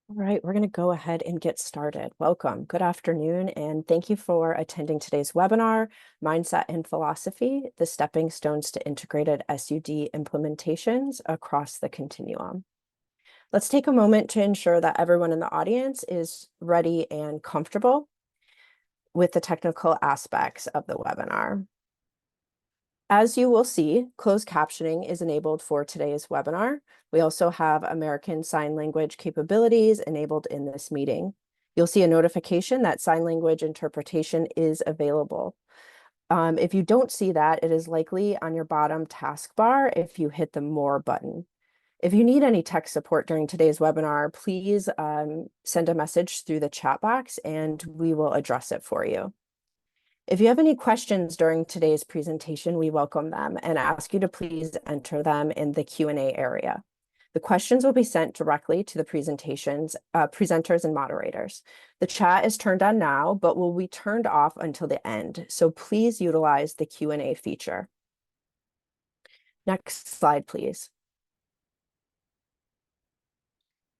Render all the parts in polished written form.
All right, we're going to go ahead and get started. Welcome, good afternoon, and thank you for attending today's webinar, Mindset and Philosophy, the Stepping Stones to Integrated SUD Implementations Across the Continuum. Let's take a moment to ensure that everyone in the audience is ready and comfortable with the technical aspects of the webinar. As you will see, closed captioning is enabled for today's webinar. We also have American Sign Language capabilities enabled in this meeting. You'll see a notification that sign language interpretation is available. If you don't see that, it is likely on your bottom taskbar if you hit the More button. If you need any tech support during today's webinar, please send a message through the chat box and we will address it for you. If you have any questions during today's presentation, we welcome them and ask you to please enter them in the Q&A area. The questions will be sent directly to the presenters and moderators. The chat is turned on now, but will be turned off until the end. So please utilize the Q&A feature. Next slide, please.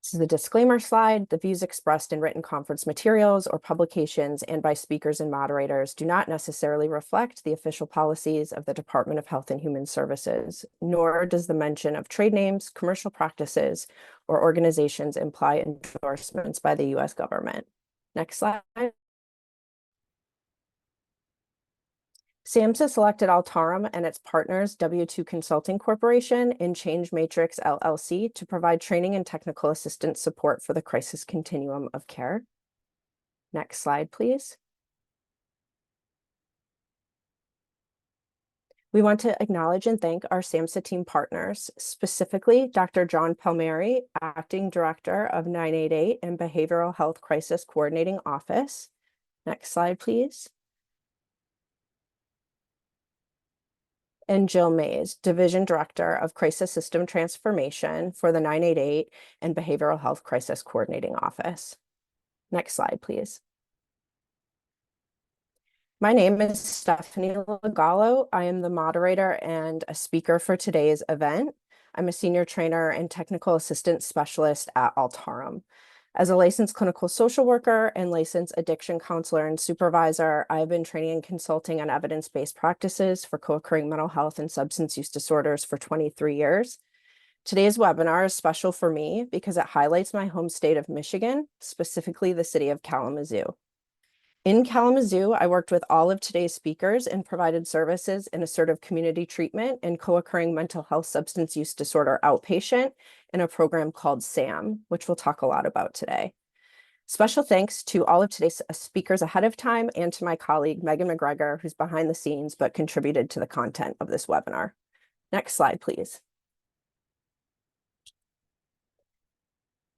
This is the disclaimer slide. The views expressed in written conference materials or publications and by speakers and moderators do not necessarily reflect the official policies of the Department of Health and Human Services, nor does the mention of trade names, commercial practices, or organizations imply endorsements by the U.S. government. Next slide. SAMHSA selected Altarum and its partners, W2 Consulting Corporation and Change Matrix LLC, to provide training and technical assistance support for the crisis continuum of care. Next slide, please. We want to acknowledge and thank our SAMHSA team partners, specifically Dr. John Palmieri, Acting Director of 988 and Behavioral Health Crisis Coordinating Office. Next slide, please. And Jill Mays, Division Director of Crisis System Transformation for the 988 and Behavioral Health Crisis Coordinating Office. Next slide, please. My name is Stephanie Lagallo. I am the moderator and a speaker for today's event. I'm a senior trainer and technical assistant specialist at Altarum. As a licensed clinical social worker and licensed addiction counselor and supervisor, I have been training and consulting on evidence-based practices for co-occurring mental health and substance use disorders for 23 years. Today's webinar is special for me because it highlights my home state of Michigan, specifically the city of Kalamazoo. In Kalamazoo, I worked with all of today's speakers and provided services in assertive community treatment and co-occurring mental health substance use disorder outpatient in a program called SAM, which we'll talk a lot about today. Special thanks to all of today's speakers ahead of time and to my colleague, Megan McGregor, who's behind the scenes but contributed to the content of this webinar. Next slide, please.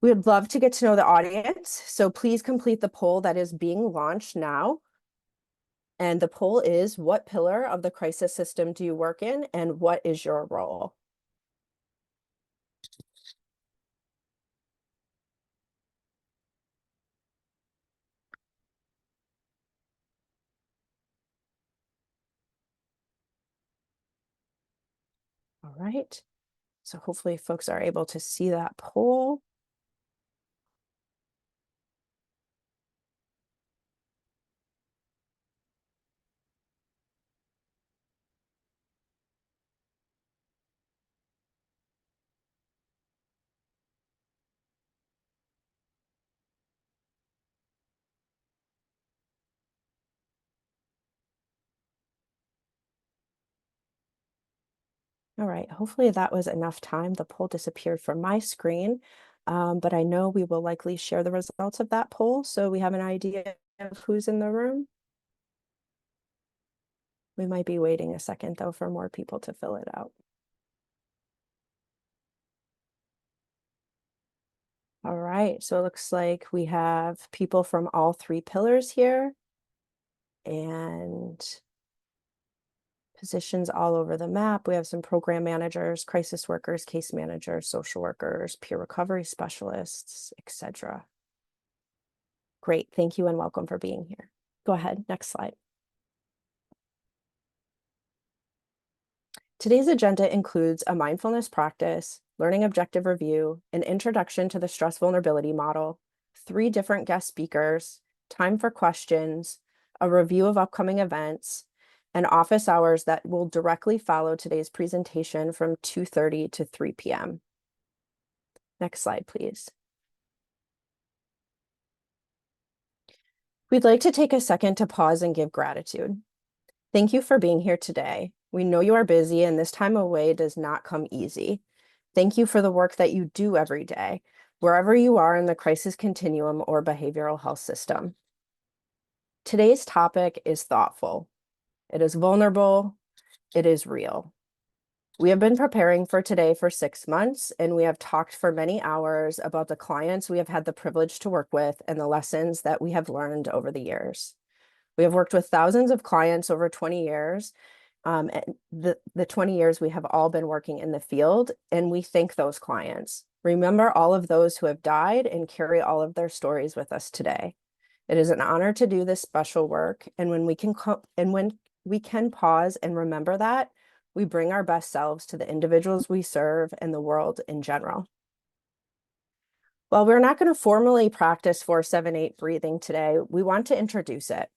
We would love to get to know the audience, so please complete the poll that is being launched now. And the poll is, what pillar of the crisis system do you work in and what is your role? All right, so hopefully folks are able to see that poll. All right, hopefully that was enough time. The poll disappeared from my screen, but I know we will likely share the results of that poll, so we have an idea of who's in the room. We might be waiting a second, though, for more people to fill it out. All right, so it looks like we have people from all three pillars here and positions all over the map. We have some program managers, crisis workers, case managers, social workers, peer recovery specialists, etc. Great, thank you and welcome for being here. Go ahead, next slide. Today's agenda includes a mindfulness practice, learning objective review, an introduction to the stress vulnerability model, 3 different guest speakers, time for questions, a review of upcoming events, and office hours that will directly follow today's presentation from 2:30 to 3 p.m. Next slide, please. We'd like to take a second to pause and give gratitude. Thank you for being here today. We know you are busy and this time away does not come easy. Thank you for the work that you do every day, wherever you are in the crisis continuum or behavioral health system. Today's topic is thoughtful. It is vulnerable. It is real. We have been preparing for today for 6 months, and we have talked for many hours about the clients we have had the privilege to work with and the lessons that we have learned over the years. We have worked with thousands of clients over 20 years. And the 20 years we have all been working in the field, and we thank those clients. Remember all of those who have died and carry all of their stories with us today. It is an honor to do this special work, and when we can pause and remember that, we bring our best selves to the individuals we serve and the world in general. While we're not going to formally practice 4-7-8 breathing today, we want to introduce it.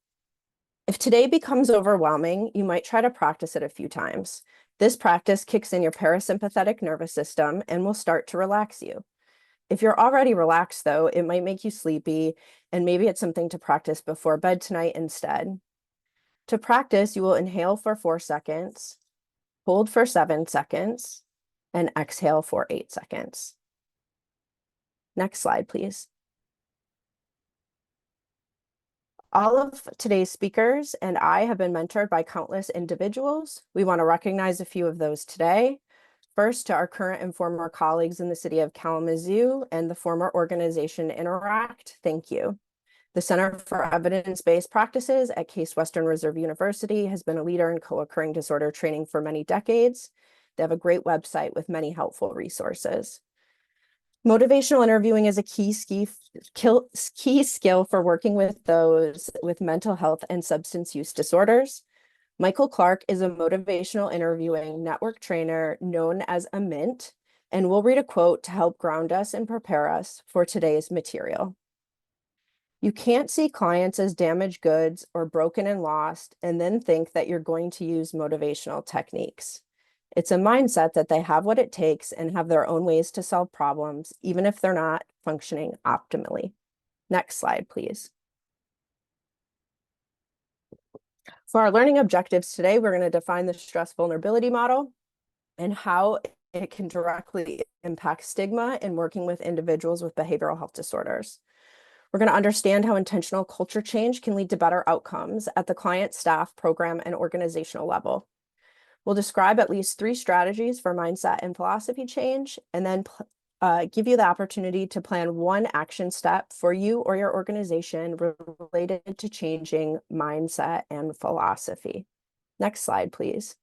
If today becomes overwhelming, you might try to practice it a few times. This practice kicks in your parasympathetic nervous system and will start to relax you. If you're already relaxed, though, it might make you sleepy, and maybe it's something to practice before bed tonight instead. To practice, you will inhale for 4 seconds, hold for 7 seconds, and exhale for 8 seconds. Next slide, please. All of today's speakers and I have been mentored by countless individuals. We want to recognize a few of those today. First, to our current and former colleagues in the city of Kalamazoo and the former organization Interact, thank you. The Center for Evidence-Based Practices at Case Western Reserve University has been a leader in co-occurring disorder training for many decades. They have a great website with many helpful resources. Motivational interviewing is a key skill for working with those with mental health and substance use disorders. Michael Clark is a motivational interviewing network trainer known as a MINT, and we'll read a quote to help ground us and prepare us for today's material. You can't see clients as damaged goods or broken and lost and then think that you're going to use motivational techniques. It's a mindset that they have what it takes and have their own ways to solve problems, even if they're not functioning optimally. Next slide, please. For our learning objectives today, we're going to define the stress vulnerability model and how it can directly impact stigma in working with individuals with behavioral health disorders. We're going to understand how intentional culture change can lead to better outcomes at the client, staff, program, and organizational level. We'll describe at least 3 strategies for mindset and philosophy change, and then give you the opportunity to plan 1 action step for you or your organization related to changing mindset and philosophy. Next slide, please.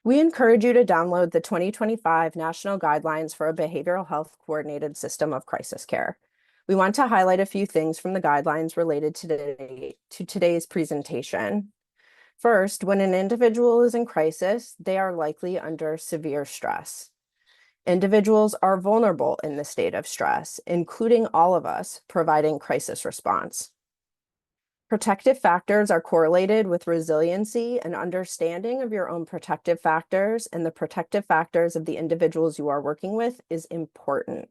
We encourage you to download the 2025 National Guidelines for a Behavioral Health Coordinated System of Crisis Care. We want to highlight a few things from the guidelines related to today's presentation. First, when an individual is in crisis, they are likely under severe stress. Individuals are vulnerable in the state of stress, including all of us providing crisis response. Protective factors are correlated with resiliency and understanding of your own protective factors, and the protective factors of the individuals you are working with is important.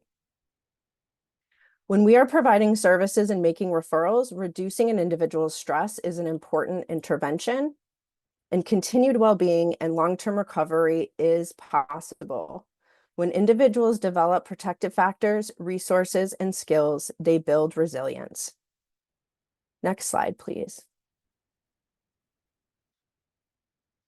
When we are providing services and making referrals, reducing an individual's stress is an important intervention, and continued well-being and long-term recovery is possible. When individuals develop protective factors, resources, and skills, they build resilience. Next slide, please.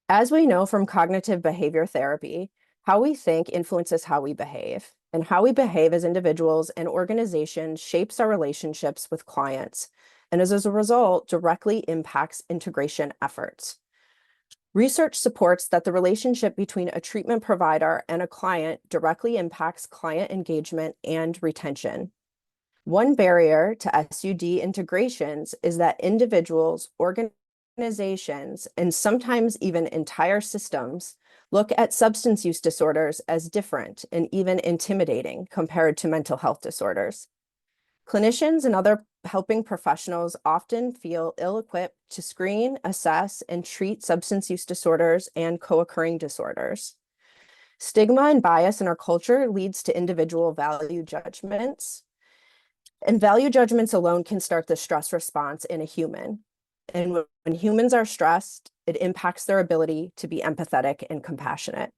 As we know from cognitive behavior therapy, how we think influences how we behave, and how we behave as individuals and organizations shapes our relationships with clients, and as a result, directly impacts integration efforts. Research supports that the relationship between a treatment provider and a client directly impacts client engagement and retention. One barrier to SUD integrations is that individuals, organizations, and sometimes even entire systems Look at substance use disorders as different and even intimidating compared to mental health disorders. Clinicians and other helping professionals often feel ill-equipped to screen, assess, and treat substance use disorders and co-occurring disorders. Stigma and bias in our culture leads to individual value judgments, and value judgments alone can start the stress response in a human. And when humans are stressed, it impacts their ability to be empathetic and compassionate.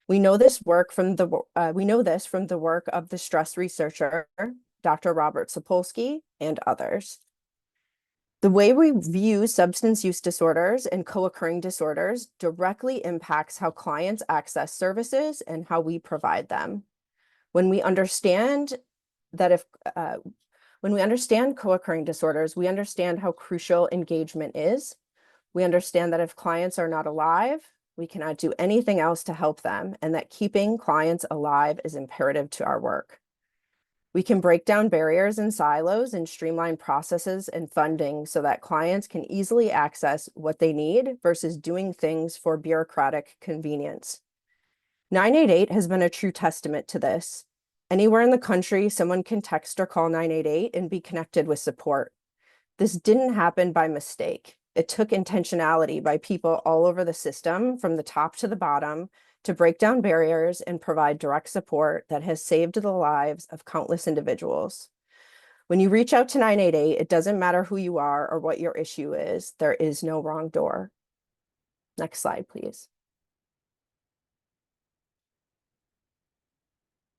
We know this from the work of the stress researcher, Dr. Robert Sapolsky, and others. The way we view substance use disorders and co-occurring disorders directly impacts how clients access services and how we provide them. When we understand co-occurring disorders, we understand how crucial engagement is. We understand that if clients are not alive, we cannot do anything else to help them, and that keeping clients alive is imperative to our work. We can break down barriers and silos and streamline processes and funding so that clients can easily access what they need versus doing things for bureaucratic convenience. 988 has been a true testament to this. Anywhere in the country, someone can text or call 988 and be connected with support. This didn't happen by mistake. It took intentionality by people all over the system, from the top to the bottom, to break down barriers and provide direct support that has saved the lives of countless individuals. When you reach out to 988, it doesn't matter who you are or what your issue is. There is no wrong door. Next slide, please.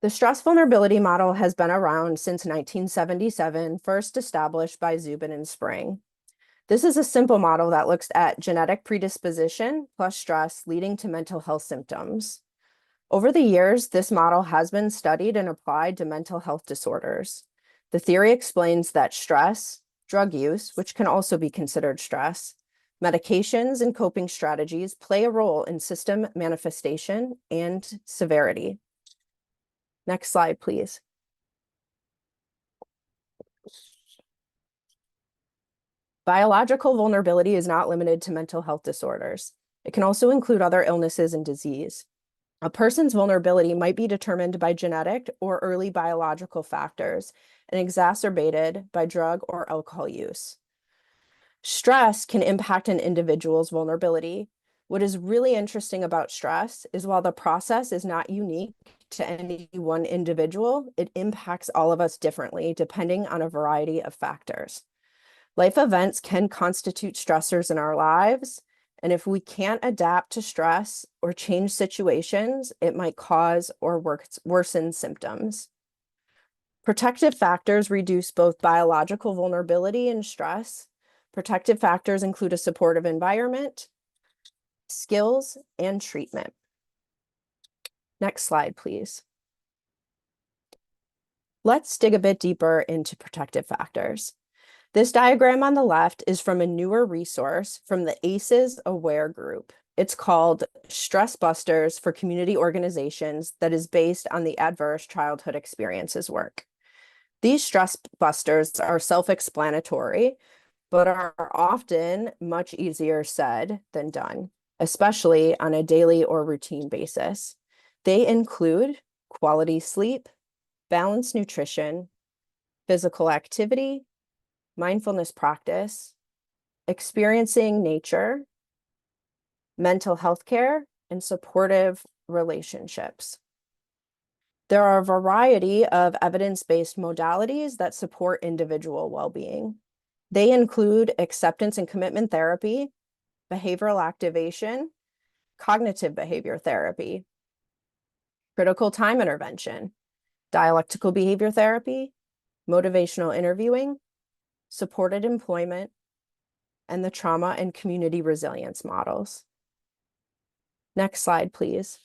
The stress vulnerability model has been around since 1977, first established by Zubin and Spring. This is a simple model that looks at genetic predisposition plus stress leading to mental health symptoms. Over the years, this model has been studied and applied to mental health disorders. The theory explains that stress, drug use, which can also be considered stress, medications and coping strategies play a role in system manifestation and severity. Next slide, please. Biological vulnerability is not limited to mental health disorders. It can also include other illnesses and disease. A person's vulnerability might be determined by genetic or early biological factors and exacerbated by drug or alcohol use. Stress can impact an individual's vulnerability. What is really interesting about stress is while the process is not unique to any one individual, it impacts all of us differently depending on a variety of factors. Life events can constitute stressors in our lives, and if we can't adapt to stress or change situations, it might cause or worsen symptoms. Protective factors reduce both biological vulnerability and stress. Protective factors include a supportive environment, skills, and treatment. Next slide, please. Let's dig a bit deeper into protective factors. This diagram on the left is from a newer resource from the ACEs Aware group. It's called Stress Busters for Community Organizations that is based on the Adverse Childhood Experiences work. These stress busters are self-explanatory, but are often much easier said than done, especially on a daily or routine basis. They include quality sleep, balanced nutrition, physical activity, mindfulness practice, experiencing nature, mental health care, and supportive relationships. There are a variety of evidence-based modalities that support individual well-being. They include acceptance and commitment therapy, behavioral activation, cognitive behavior therapy, critical time intervention, dialectical behavior therapy, motivational interviewing, supported employment, and the trauma and community resilience models. Next slide, please.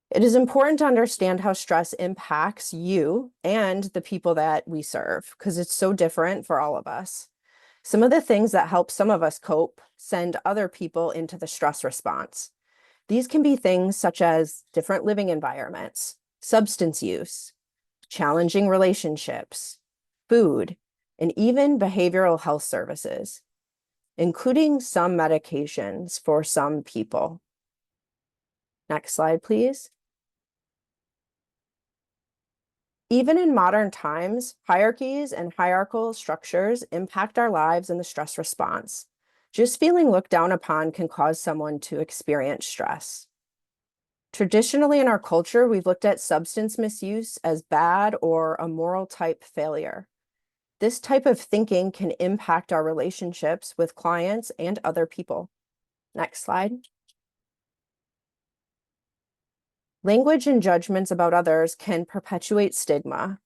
It is important to understand how stress impacts you and the people that we serve, because it's so different for all of us. Some of the things that help some of us cope send other people into the stress response. These can be things such as different living environments, substance use, challenging relationships, food, and even behavioral health services. including some medications for some people. Next slide, please. Even in modern times, hierarchies and hierarchical structures impact our lives and the stress response. Just feeling looked down upon can cause someone to experience stress. Traditionally in our culture, we've looked at substance misuse as bad or a moral type failure. This type of thinking can impact our relationships with clients and other people. Next slide. Language and judgments about others can perpetuate stigma.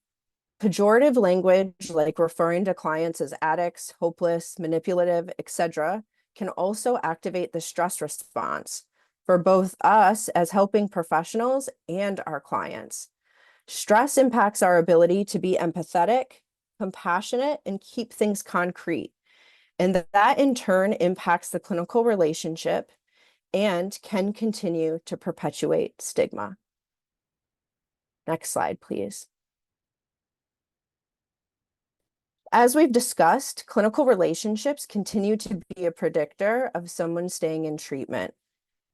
Pejorative language, like referring to clients as addicts, hopeless, manipulative, etc., can also activate the stress response for both us as helping professionals and our clients. Stress impacts our ability to be empathetic, compassionate, and keep things concrete. And that in turn impacts the clinical relationship and can continue to perpetuate stigma. Next slide, please. As we've discussed, clinical relationships continue to be a predictor of someone staying in treatment.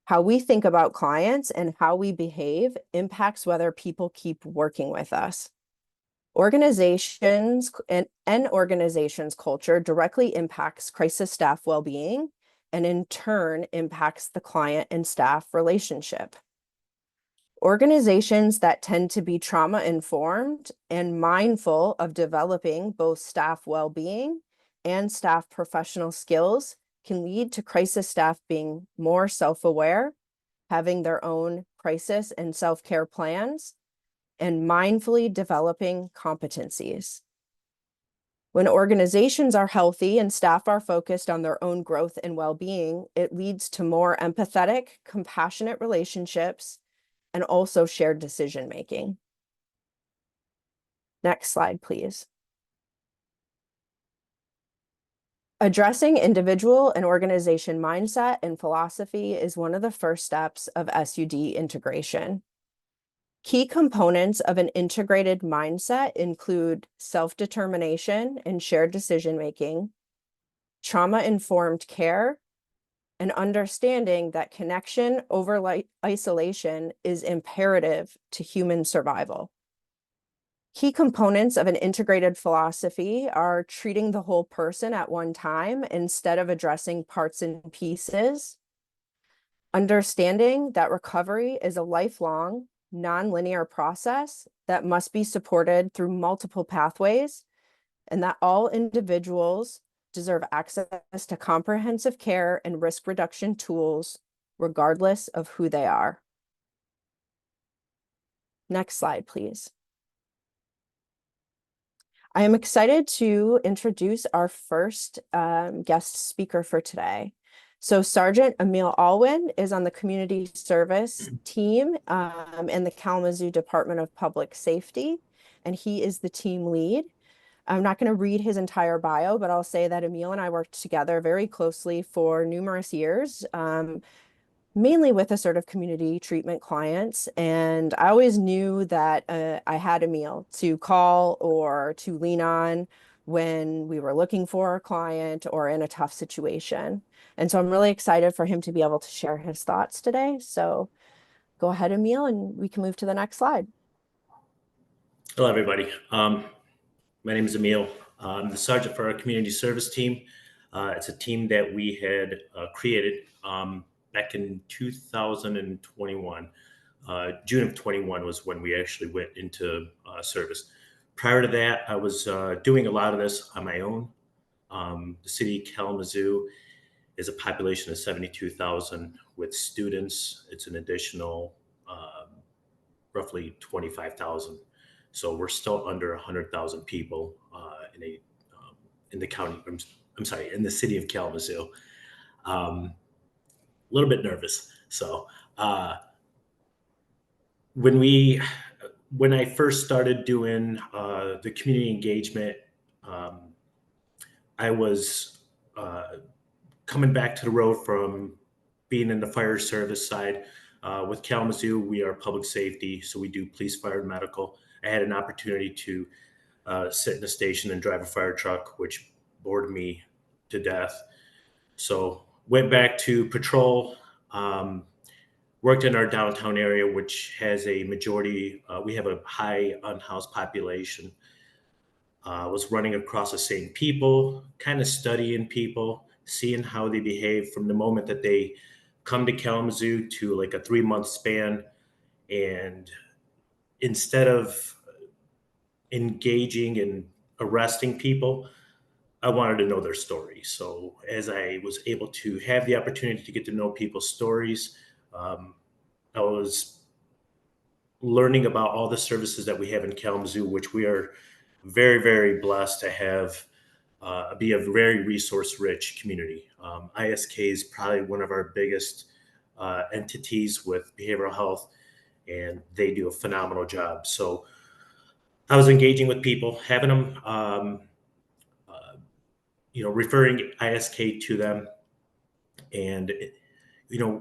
How we think about clients and how we behave impacts whether people keep working with us. Organizations and organizations' culture directly impacts crisis staff well-being and in turn impacts the client and staff relationship. Organizations that tend to be trauma-informed and mindful of developing both staff well-being and staff professional skills can lead to crisis staff being more self-aware, having their own crisis and self-care plans, and mindfully developing competencies. When organizations are healthy and staff are focused on their own growth and well-being, it leads to more empathetic, compassionate relationships and also shared decision-making. Next slide, please. Addressing individual and organization mindset and philosophy is one of the first steps of SUD integration. Key components of an integrated mindset include self-determination and shared decision-making, trauma-informed care, and understanding that connection over isolation is imperative to human survival. Key components of an integrated philosophy are treating the whole person at one time instead of addressing parts and pieces, understanding that recovery is a lifelong, non-linear process that must be supported through multiple pathways, and that all individuals deserve access to comprehensive care and risk reduction tools, regardless of who they are. Next slide, please. I am excited to introduce our first guest speaker for today. So Sergeant Emil Alwyn is on the community service team in the Kalamazoo Department of Public Safety, and he is the team lead. I'm not going to read his entire bio, but I'll say that Emil and I worked together very closely for numerous years, mainly with assertive community treatment clients. And I always knew that I had Emil to call or to lean on when we were looking for a client or in a tough situation. And so I'm really excited for him to be able to share his thoughts today. So go ahead, Emil, and we can move to the next slide. Hello, everybody. My name is Emil. I'm the sergeant for our community service team. It's a team that we had created back in 2021. June of 21 was when we actually went into service. Prior to that, I was doing a lot of this on my own. The city of Kalamazoo is a population of 72,000 with students. It's an additional roughly 25,000. So we're still under 100,000 people in the county. I'm sorry, in the city of Kalamazoo. A little bit nervous. So when I first started doing the community engagement, I was coming back to the road from being in the fire service side. With Kalamazoo, we are public safety, so we do police, fire, and medical. I had an opportunity to sit in a station and drive a fire truck, which bored me to death. So went back to patrol, worked in our downtown area, which has a majority, we have a high unhoused population. Was running across the same people, kind of studying people, seeing how they behave from the moment that they come to Kalamazoo to like a 3 month span. And instead of engaging and arresting people, I wanted to know their story. So as I was able to have the opportunity to get to know people's stories, um, I was learning about all the services that we have in Kalamazoo, which we are very, very blessed to have be a very resource rich community. ISK is probably one of our biggest entities with behavioral health, and they do a phenomenal job. So I was engaging with people, having them, uh, referring ISK to them. And,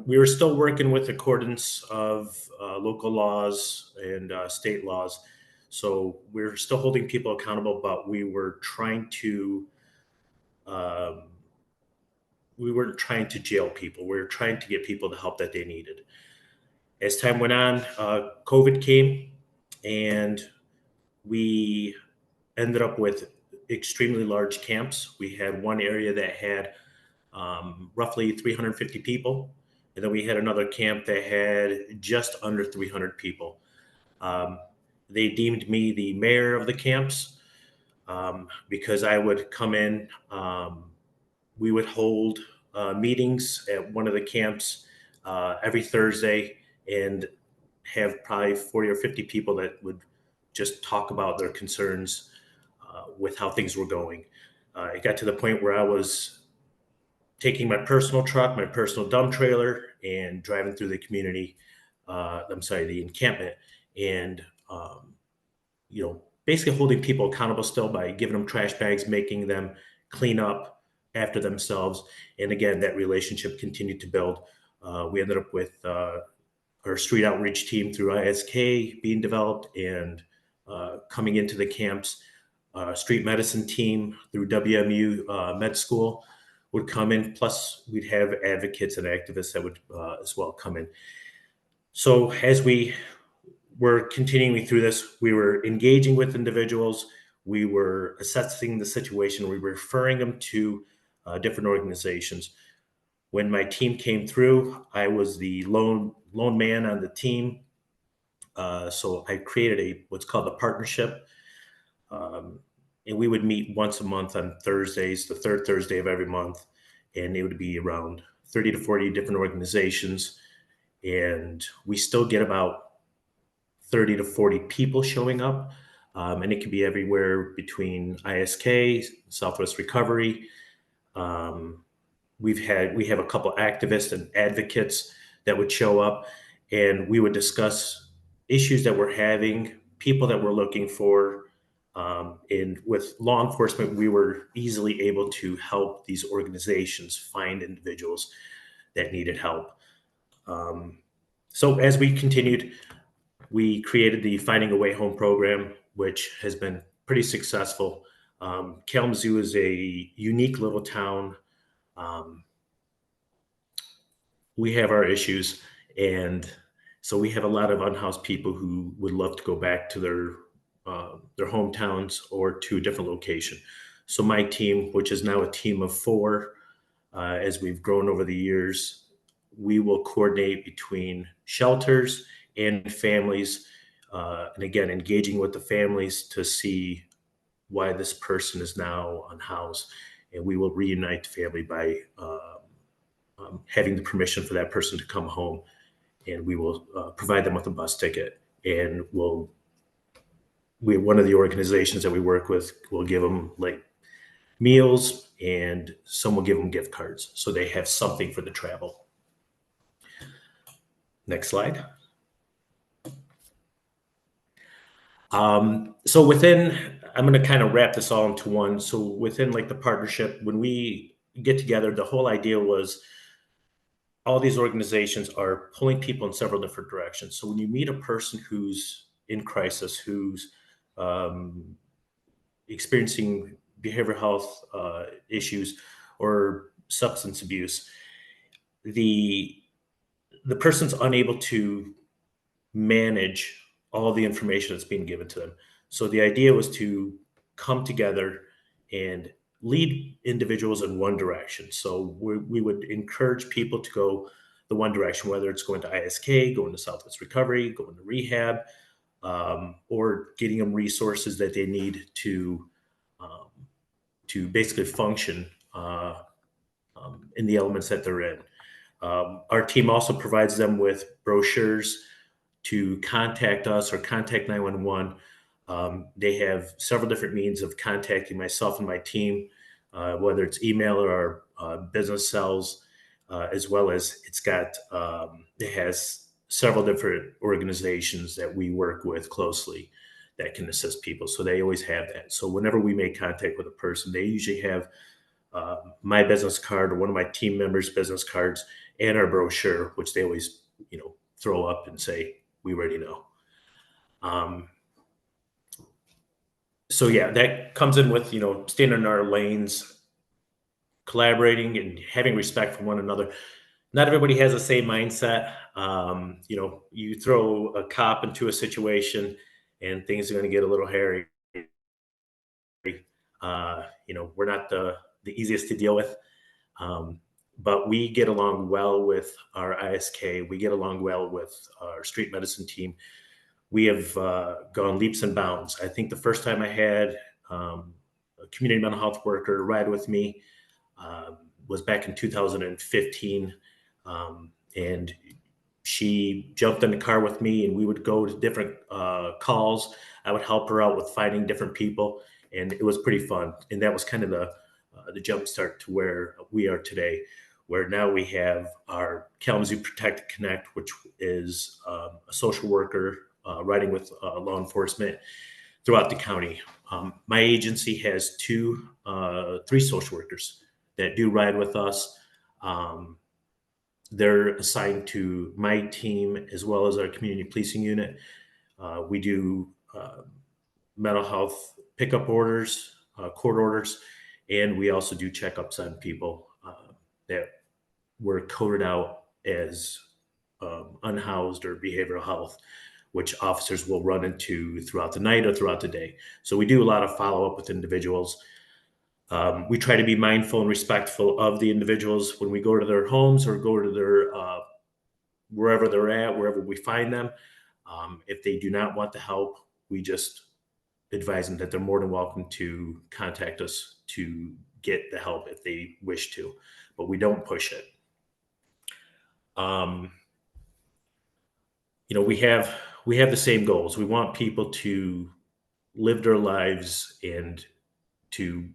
we were still working with accordance of local laws and state laws. So we're still holding people accountable, but um, we weren't trying to jail people. We were trying to get people the help that they needed. As time went on, COVID came, and we ended up with extremely large camps. We had one area that had roughly 350 people, and then we had another camp that had just under 300 people. Um, they deemed me the mayor of the camps because I would come in. We would hold meetings at one of the camps every Thursday and have probably 40 or 50 people that would just talk about their concerns with how things were going. It got to the point where I was taking my personal truck, my personal dump trailer, and driving through the community. The encampment, and basically holding people accountable still by giving them trash bags, making them clean up after themselves. And again, that relationship continued to build. We ended up with our street outreach team through ISK being developed and coming into the camps. Street medicine team through WMU Med School would come in. Plus, we'd have advocates and activists that would as well come in. So as we were continuing through this, we were engaging with individuals, we were assessing the situation, we were referring them to different organizations. When my team came through, I was the lone man on the team. So I created what's called a partnership. Um, and we would meet once a month on Thursdays, the third Thursday of every month. And it would be around 30 to 40 different organizations. And we still get about 30 to 40 people showing up. And it could be everywhere between ISK, Southwest Recovery. Um, we have a couple activists and advocates that would show up, and we would discuss issues that we're having, people that we're looking for. And with law enforcement, we were easily able to help these organizations find individuals that needed help. So as we continued, we created the Finding a Way Home program, which has been pretty successful. Kalamazoo is a unique little town. Um, we have our issues, and so we have a lot of unhoused people who would love to go back to their hometowns or to a different location. So my team, which is now a team of four, as we've grown over the years, we will coordinate between shelters and families, and again, engaging with the families to see why this person is now unhoused, and we will reunite the family by having the permission for that person to come home, and we will provide them with a bus ticket, and one of the organizations that we work with will give them like meals, and some will give them gift cards so they have something for the travel. Next slide. So I'm going to kind of wrap this all into one. So within like the partnership, when we get together, the whole idea was all these organizations are pulling people in several different directions. So when you meet a person who's in crisis, who's um, experiencing behavioral health issues, or substance abuse, the person's unable to manage all the information that's being given to them. So the idea was to come together and lead individuals in one direction. So we would encourage people to go the one direction, whether it's going to ISK, going to Southwest Recovery, going to rehab, or getting them resources that they need um, to basically function in the elements that they're in. Our team also provides them with brochures to contact us or contact 911. They have several different means of contacting myself and my team, whether it's email or our business cells, as well as it has several different organizations that we work with closely that can assist people. So they always have that. So whenever we make contact with a person, they usually have my business card or one of my team members' business cards and our brochure, which they always, throw up and say, "We already know." Um, so yeah, that comes in with staying in our lanes, collaborating, and having respect for one another. Not everybody has the same mindset. You throw a cop into a situation, and things are going to get a little hairy. We're not the easiest to deal with. But we get along well with our ISK. We get along well with our street medicine team. We have gone leaps and bounds. I think the first time I had a community mental health worker ride with me was back in 2015. And she jumped in the car with me, and we would go to different calls. I would help her out with finding different people, and it was pretty fun. And that was kind of the jump start to where we are today, where now we have our Kalamazoo Protect Connect, which is a social worker riding with law enforcement throughout the county. My agency has three social workers that do ride with us. They're assigned to my team as well as our community policing unit. We do mental health pickup orders, court orders, and we also do checkups on people that were coded out as unhoused or behavioral health, which officers will run into throughout the night or throughout the day. So we do a lot of follow up with individuals. We try to be mindful and respectful of the individuals when we go to their homes or go to their wherever they're at, wherever we find them. If they do not want the help, we just advise them that they're more than welcome to contact us to get the help if they wish to, but we don't push it. Um, we have the same goals. We want people to live their lives and to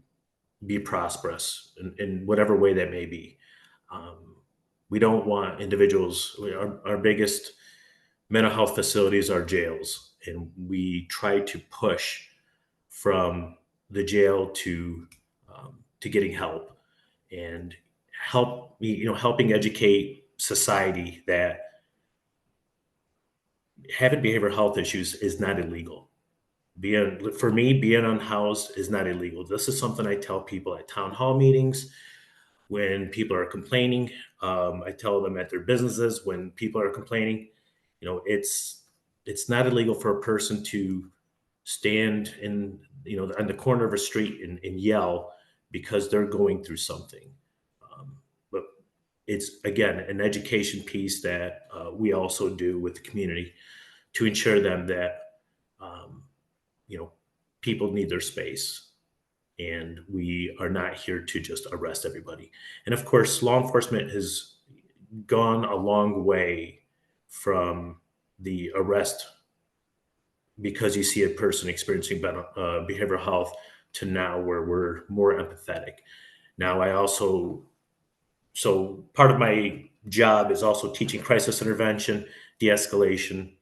be prosperous in whatever way that may be. Um, we don't want individuals. Our biggest mental health facilities are jails, and we try to push from the jail to getting help and helping educate society that having behavioral health issues is not illegal. For me, being unhoused is not illegal. This is something I tell people at town hall meetings when people are complaining. I tell them at their businesses when people are complaining. It's not illegal for a person to stand on the corner of a street and yell because they're going through something. But it's again an education piece that we also do with the community to ensure them that um, you know people need their space, and we are not here to just arrest everybody. And of course, law enforcement has gone a long way from the arrest because you see a person experiencing behavioral health to now where we're more empathetic. Now, so part of my job is also teaching crisis intervention, de-escalation,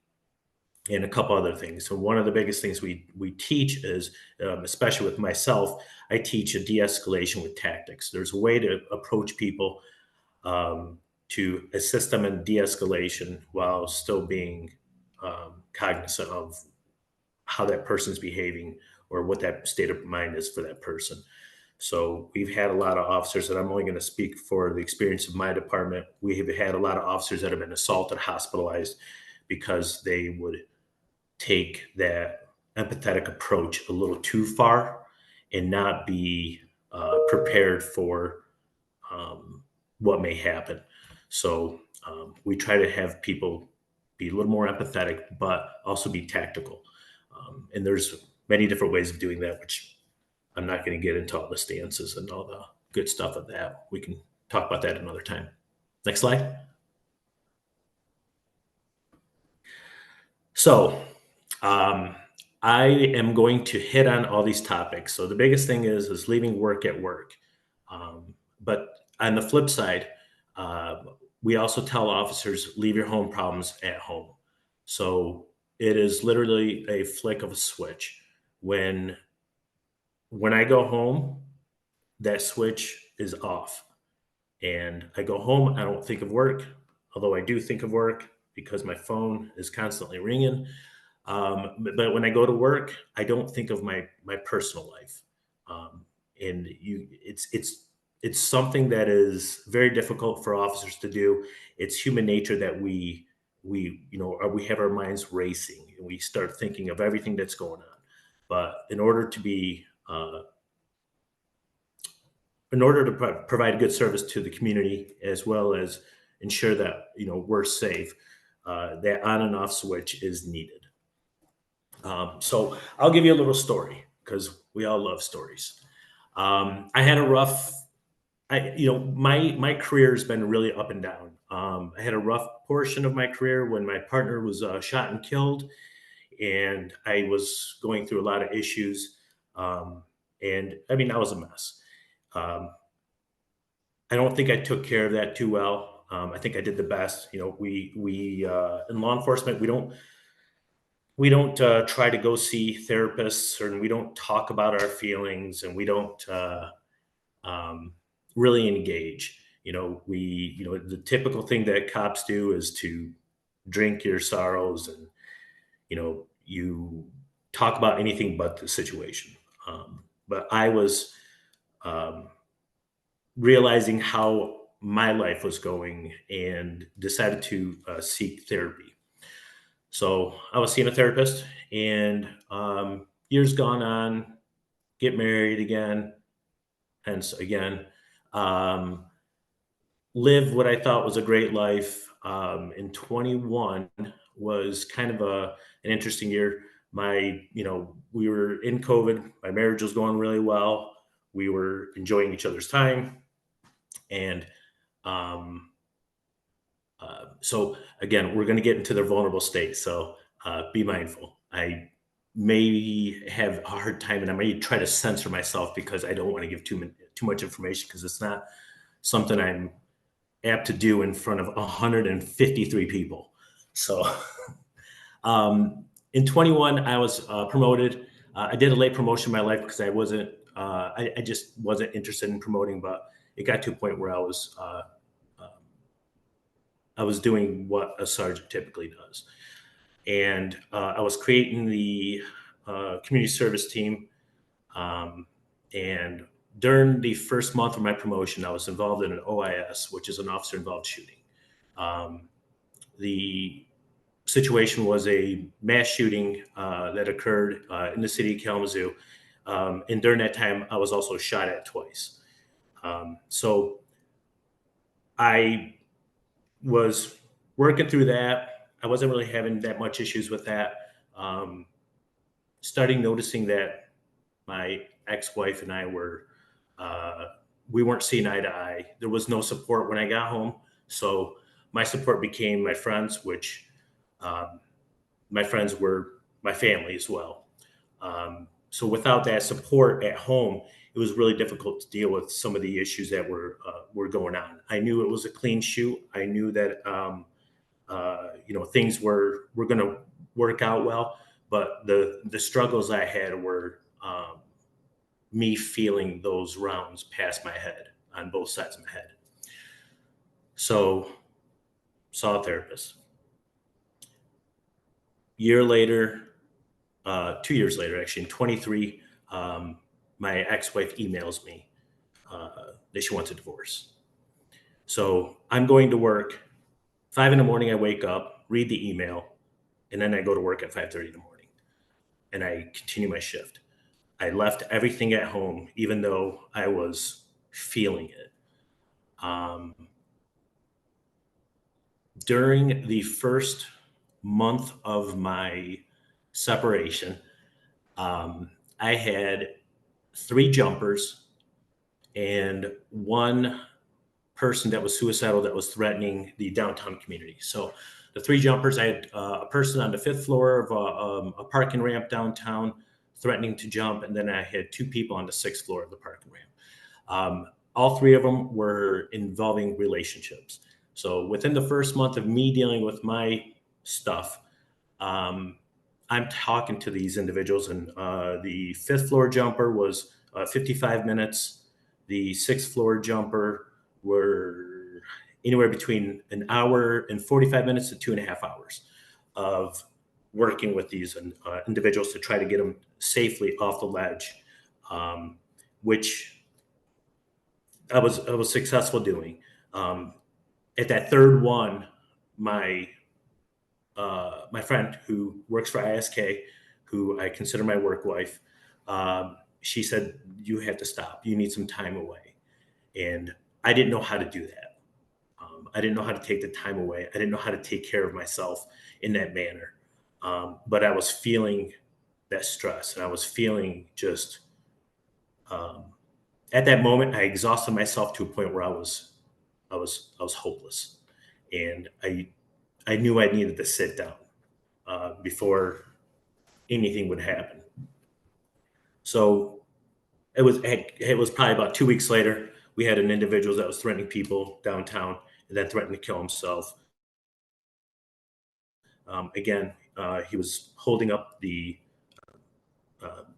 and a couple other things. So one of the biggest things we teach is, especially with myself, I teach a de-escalation with tactics. There's a way to approach people to assist them in de-escalation while still being cognizant of how that person's behaving or what that state of mind is for that person. So we've had a lot of officers, and I'm only going to speak for the experience of my department. We have had a lot of officers that have been assaulted, hospitalized because they would take that empathetic approach a little too far and not be prepared for what may happen. So we try to have people be a little more empathetic, but also be tactical. And there's many different ways of doing that, which I'm not going to get into all the stances and all the good stuff of that. We can talk about that another time. Next slide. So um, I am going to hit on all these topics. So the biggest thing is leaving work at work. But on the flip side, we also tell officers leave your home problems at home. So it is literally a flick of a switch. When I go home, that switch is off. And I go home, I don't think of work, although I do think of work because my phone is constantly ringing. But when I go to work, I don't think of my personal life. Um, and it's something that is very difficult for officers to do. It's human nature that we have our minds racing and we start thinking of everything that's going on. But in order to provide good service to the community as well as ensure that we're safe, that on and off switch is needed. So I'll give you a little story because we all love stories. I had a rough, my career has been really up and down. I had a rough portion of my career when my partner was shot and killed, and I was going through a lot of issues. And I mean, I was a mess. Um, I don't think I took care of that too well. I think I did the best. We in law enforcement, we don't try to go see therapists, or we don't talk about our feelings, and we don't um, really engage. The typical thing that cops do is to drink your sorrows, and you talk about anything but the situation. But I was um, realizing how my life was going and decided to seek therapy. So I was seeing a therapist, and years gone on, get married again, hence again, um, live what I thought was a great life. In 21 was kind of an interesting year. We were in COVID. My marriage was going really well. We were enjoying each other's time, and um, so again, we're going to get into their vulnerable state. So be mindful. I may have a hard time, and I may try to censor myself because I don't want to give too much information because it's not something I'm apt to do in front of 153 people. So in 21, I was promoted. I did a late promotion in my life because I just wasn't interested in promoting, but it got to a point where I was doing what a sergeant typically does. And I was creating the community service team. Um, and during the first month of my promotion, I was involved in an OIS, which is an officer involved shooting. Um, the situation was a mass shooting that occurred in the city of Kalamazoo. And during that time, I was also shot at twice. So I was working through that. I wasn't really having that much issues with that. Um, Starting noticing that my ex-wife and I uh, we weren't seeing eye to eye. There was no support when I got home. So my support became my friends, which um, my friends were my family as well. So without that support at home, it was really difficult to deal with some of the issues that were going on. I knew it was a clean shoot. I knew that things were going to work out well, but the struggles I had were me feeling those rounds past my head on both sides of my head. So saw a therapist. Year later, 2 years later, actually in 23, my ex-wife emails me that she wants a divorce. So I'm going to work 5 in the morning. I wake up, read the email, and then I go to work at 5:30 in the morning, and I continue my shift. I left everything at home, even though I was feeling it. Um, During the first month of my separation, I had 3 jumpers and one person that was suicidal that was threatening the downtown community. So the 3 jumpers, I had a person on the 5th floor of a parking ramp downtown threatening to jump, and then I had 2 people on the 6th floor of the parking ramp. All 3 of them were involving relationships. So within the first month of me dealing with my stuff, um, I'm talking to these individuals, and the 5th floor jumper was 55 minutes. The 6th floor jumper were anywhere between an hour and 45 minutes to 2.5 hours of working with these individuals to try to get them safely off the ledge, which I was successful doing. Um, at that third one, my my friend who works for ISK, who I consider my work wife, she said, "You have to stop. You need some time away." And I didn't know how to do that. I didn't know how to take the time away. I didn't know how to take care of myself in that manner. But I was feeling that stress, and I was feeling just um, at that moment, I exhausted myself to a point where I was hopeless, and I knew I needed to sit down before anything would happen. So it was probably about 2 weeks later. We had an individual that was threatening people downtown and then threatened to kill himself. Again, he was holding up the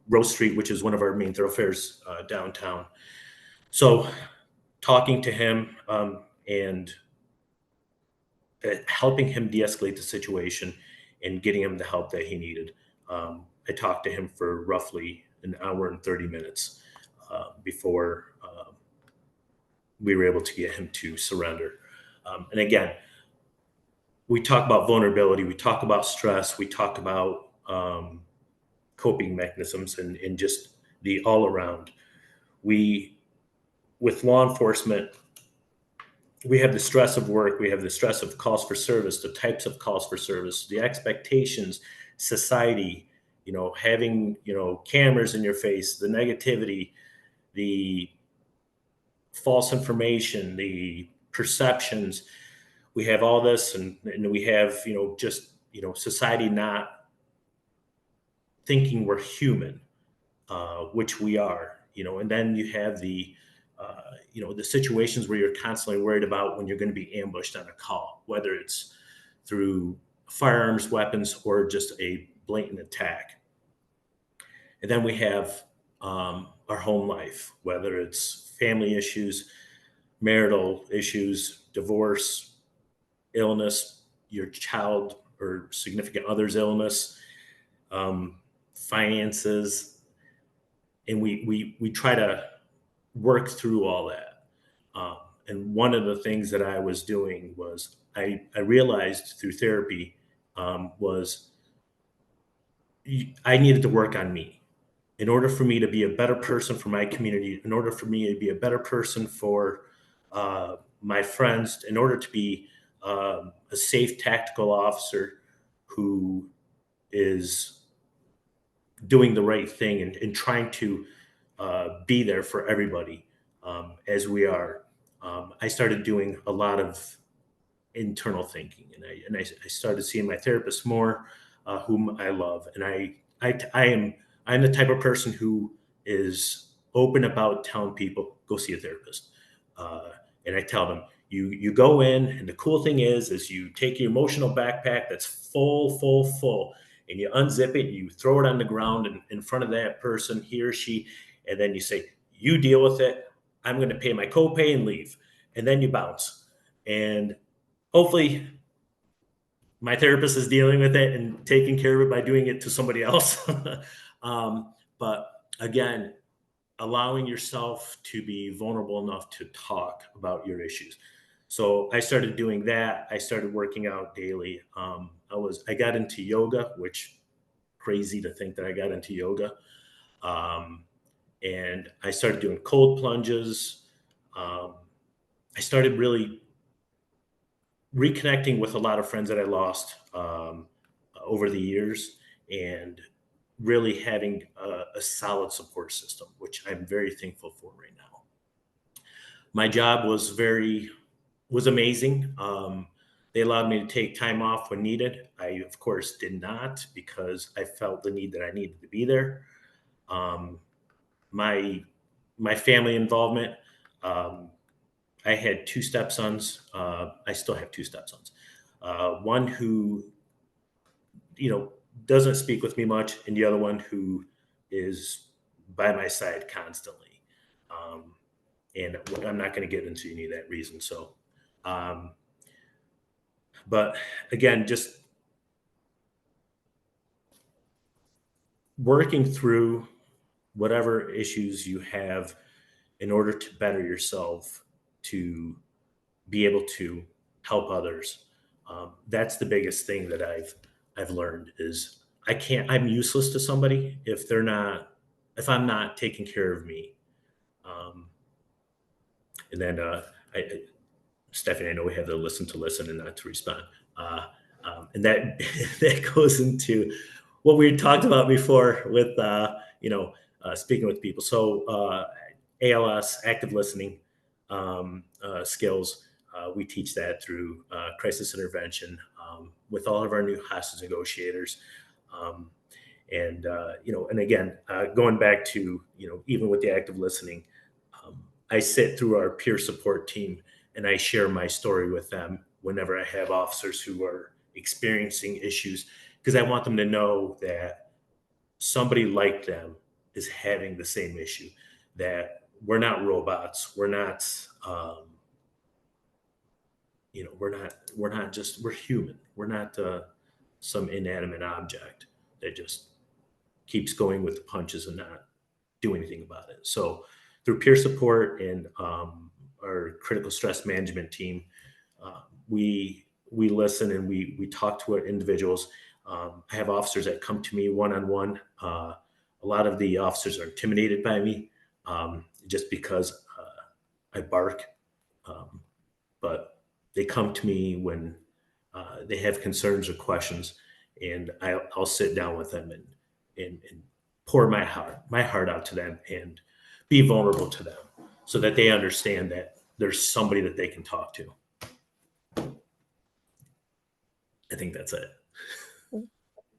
Rose Street, which is one of our main thoroughfares downtown. So talking to him and helping him de-escalate the situation and getting him the help that he needed. I talked to him for roughly an hour and 30 minutes before we were able to get him to surrender. And again, we talk about vulnerability, we talk about stress, we talk about coping mechanisms, and just the all around. We, with law enforcement, we have the stress of work, we have the stress of calls for service, the types of calls for service, the expectations, society, having, cameras in your face, the negativity, the false information, the perceptions. We have all this, and we have, just, society not thinking we're human, which we are, and then you have the situations where you're constantly worried about when you're going to be ambushed on a call, whether it's through firearms, weapons, or just a blatant attack. And then we have our home life, whether it's family issues, marital issues, divorce, illness, your child or significant other's illness, finances, and we try to work through all that. And one of the things that I was doing was I realized through therapy was I needed to work on me in order for me to be a better person for my community, in order for me to be a better person for my friends, in order to be a safe tactical officer who is doing the right thing and trying to be there for everybody as we are. I started doing a lot of internal thinking, and I started seeing my therapist more, whom I love, and I'm the type of person who is open about telling people go see a therapist, and I tell them you go in, and the cool thing is you take your emotional backpack that's full, and you unzip it, and you throw it on the ground in front of that person, he or she, and then you say, you deal with it. I'm going to pay my copay and leave, and then you bounce, and hopefully my therapist is dealing with it and taking care of it by doing it to somebody else. But again, allowing yourself to be vulnerable enough to talk about your issues. So I started doing that. I started working out daily. I got into yoga, which crazy to think that I got into yoga. Um, and I started doing cold plunges. Um, I started really reconnecting with a lot of friends that I lost over the years, and really having a solid support system, which I'm very thankful for right now. My job was amazing. They allowed me to take time off when needed. I, of course, did not, because I felt the need that I needed to be there. Um, my my family involvement. Um, I had two stepsons. I still have two stepsons. One who, you know, doesn't speak with me much, and the other one who is by my side constantly. Um, and I'm not going to get into any of that reason. So, um, but again, just working through whatever issues you have in order to better yourself, to be able to help others. That's the biggest thing that I've learned is I'm useless to somebody if I'm not taking care of me. Um, and then Stephanie, I know we have to listen and not to respond. Uh, and that that goes into what we talked about before with speaking with people. So ALS, active listening skills. We teach that through crisis intervention with all of our new hostage negotiators. Um, and again, going back to, even with the active listening, I sit through our peer support team and I share my story with them whenever I have officers who are experiencing issues, because I want them to know that somebody like them is having the same issue, that we're not robots. Um, we're human. We're not some inanimate object that just keeps going with the punches and not do anything about it. So through peer support and our critical stress management team, we listen and we talk to our individuals. I have officers that come to me one on one. A lot of the officers are intimidated by me just because I bark, um, but they come to me when they have concerns or questions, and I'll sit down with them and pour my heart out to them and be vulnerable to them so that they understand that there's somebody that they can talk to. I think that's it.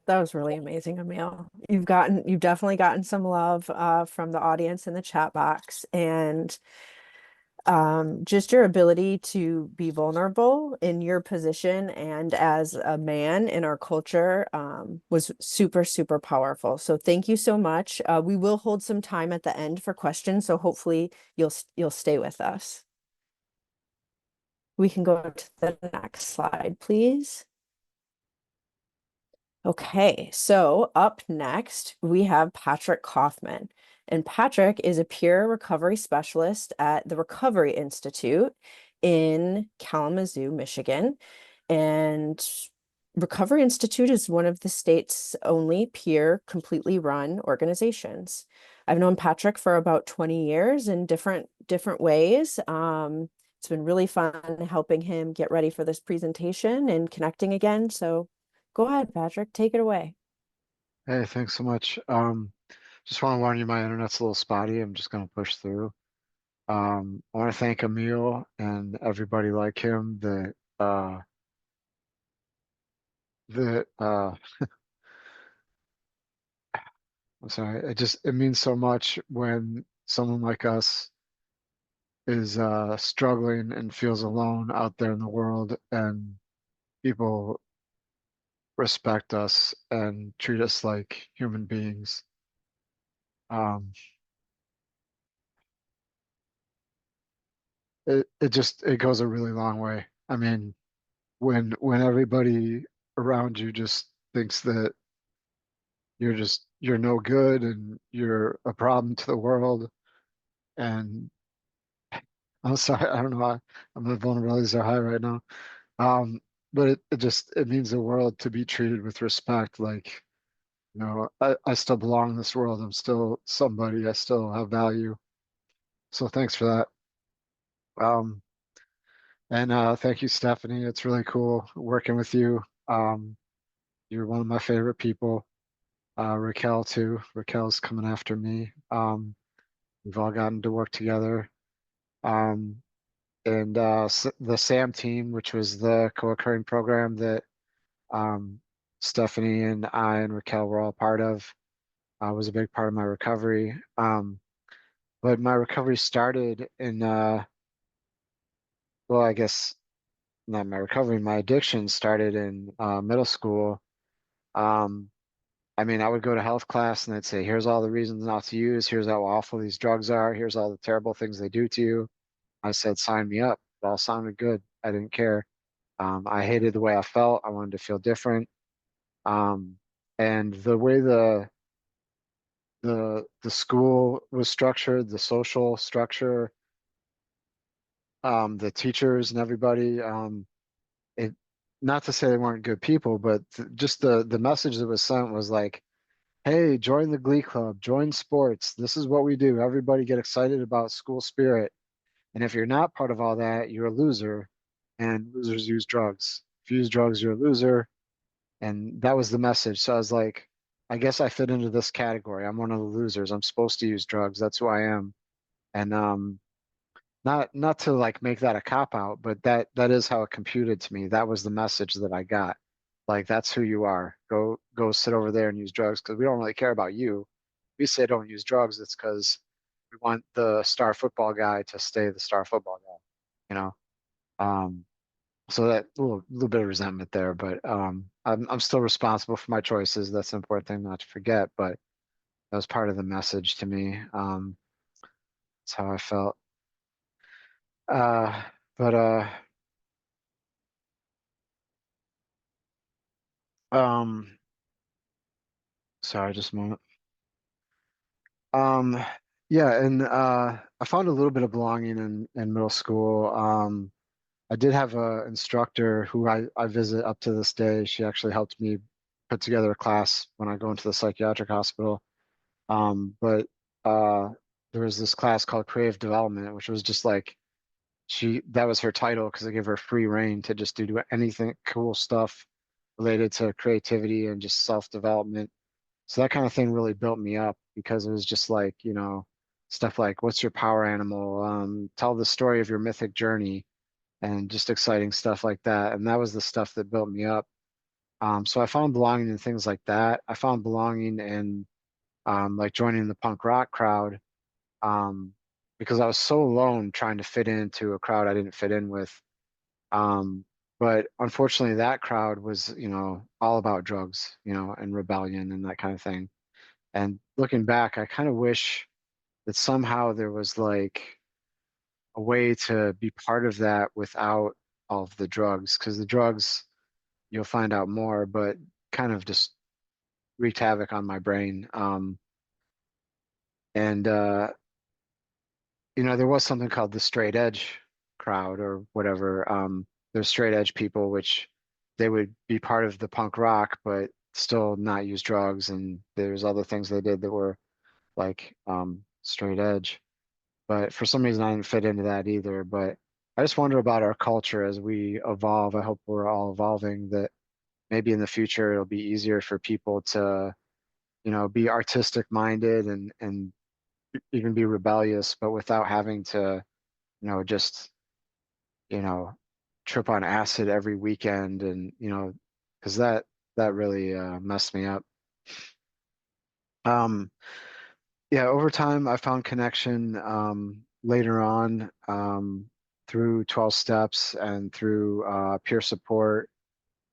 That was really amazing, Emil. You've definitely gotten some love from the audience in the chat box, and just your ability to be vulnerable in your position and as a man in our culture was super, super powerful. So thank you so much. We will hold some time at the end for questions, so hopefully you'll stay with us. We can go to the next slide, please. Okay, so up next, we have Patrick Kaufman. And Patrick is a peer recovery specialist at the Recovery Institute in Kalamazoo, Michigan. And Recovery Institute is one of the state's only peer completely run organizations. I've known Patrick for about 20 years in different ways. It's been really fun helping him get ready for this presentation and connecting again. So go ahead, Patrick, take it away. Hey, thanks so much. Just want to warn you, my internet's a little spotty. I'm just going to push through. I want to thank Emil and everybody like him that I'm sorry, it means so much when someone like us is struggling and feels alone out there in the world, and people respect us and treat us like human beings. Um, it goes a really long way. I mean, when everybody around you just thinks that you're no good and you're a problem to the world, And I'm sorry, I don't know why my vulnerabilities are high right now. Um, but it means the world to be treated with respect. Like, I still belong in this world. I'm still somebody. I still have value. So thanks for that. Um, and thank you, Stephanie. It's really cool working with you. You're one of my favorite people. Raquel too. Raquel's coming after me. We've all gotten to work together. Um, and the SAM team, which was the co-occurring program that um, Stephanie and I and Raquel were all part of, was a big part of my recovery. But my recovery started in, well, I guess not my recovery, my addiction started in middle school. Um, I mean, I would go to health class and they'd say, here's all the reasons not to use. Here's how awful these drugs are. Here's all the terrible things they do to you. I said, sign me up. It all sounded good. I didn't care. I hated the way I felt. I wanted to feel different. Um, and the way the school was structured, the social structure, the teachers and everybody, it not to say they weren't good people, but just the message that was sent was like, hey, join the Glee Club, join sports. This is what we do. Everybody get excited about school spirit. And if you're not part of all that, you're a loser. And losers use drugs. If you use drugs, you're a loser. And that was the message. So I was like, I guess I fit into this category. I'm one of the losers. I'm supposed to use drugs. That's who I am. And not to like make that a cop out, but that is how it computed to me. That was the message that I got. Like that's who you are. Go sit over there and use drugs because we don't really care about you. We say don't use drugs, it's because we want the star football guy to stay the star football guy, you know? Um, so that little bit of resentment there, but I'm still responsible for my choices. That's an important thing not to forget, but that was part of the message to me. That's how I felt. Uh, but um, sorry, just a moment. Um, yeah, and I found a little bit of belonging in middle school. I did have a instructor who I visit up to this day. She actually helped me put together a class when I go into the psychiatric hospital. But uh, there was this class called Creative Development, which was just like that was her title because I gave her free reign to just do anything cool stuff related to creativity and just self-development. So that kind of thing really built me up because it was just like, stuff like what's your power animal? Tell the story of your mythic journey and just exciting stuff like that. And that was the stuff that built me up. So I found belonging in things like that. I found belonging in like joining the punk rock crowd um, because I was so alone trying to fit into a crowd I didn't fit in with. Um, but unfortunately, that crowd was, all about drugs, and rebellion and that kind of thing. And looking back, I kind of wish that somehow there was like a way to be part of that without all of the drugs, because the drugs, you'll find out more, but kind of just wreaked havoc on my brain. And there was something called the straight edge crowd or whatever. There's straight edge people, which they would be part of the punk rock, but still not use drugs. And there's other things they did that were like straight edge. But for some reason, I didn't fit into that either. But I just wonder about our culture as we evolve. I hope we're all evolving, that maybe in the future it'll be easier for people to, be artistic minded and even be rebellious, but without having to, just, you know, trip on acid every weekend and, because that really messed me up. Um, yeah, over time I found connection later on through 12 steps and through peer support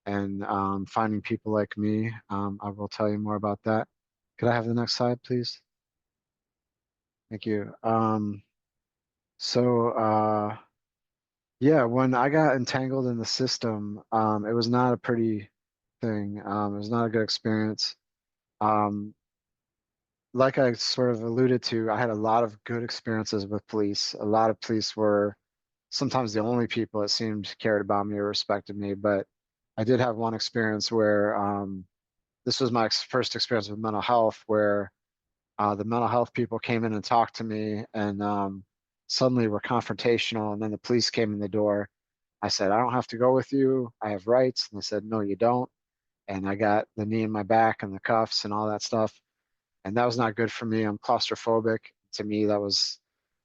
and finding people like me. I will tell you more about that. Could I have the next slide, please? Thank you. So yeah, when I got entangled in the system, it was not a pretty thing. It was not a good experience. Um, like I sort of alluded to, I had a lot of good experiences with police. A lot of police were sometimes the only people it seemed cared about me or respected me. But I did have one experience where this was my first experience with mental health, where the mental health people came in and talked to me, and suddenly were confrontational. And then the police came in the door. I said, I don't have to go with you. I have rights. And they said, no, you don't. And I got the knee in my back and the cuffs and all that stuff. And that was not good for me. I'm claustrophobic. To me, that was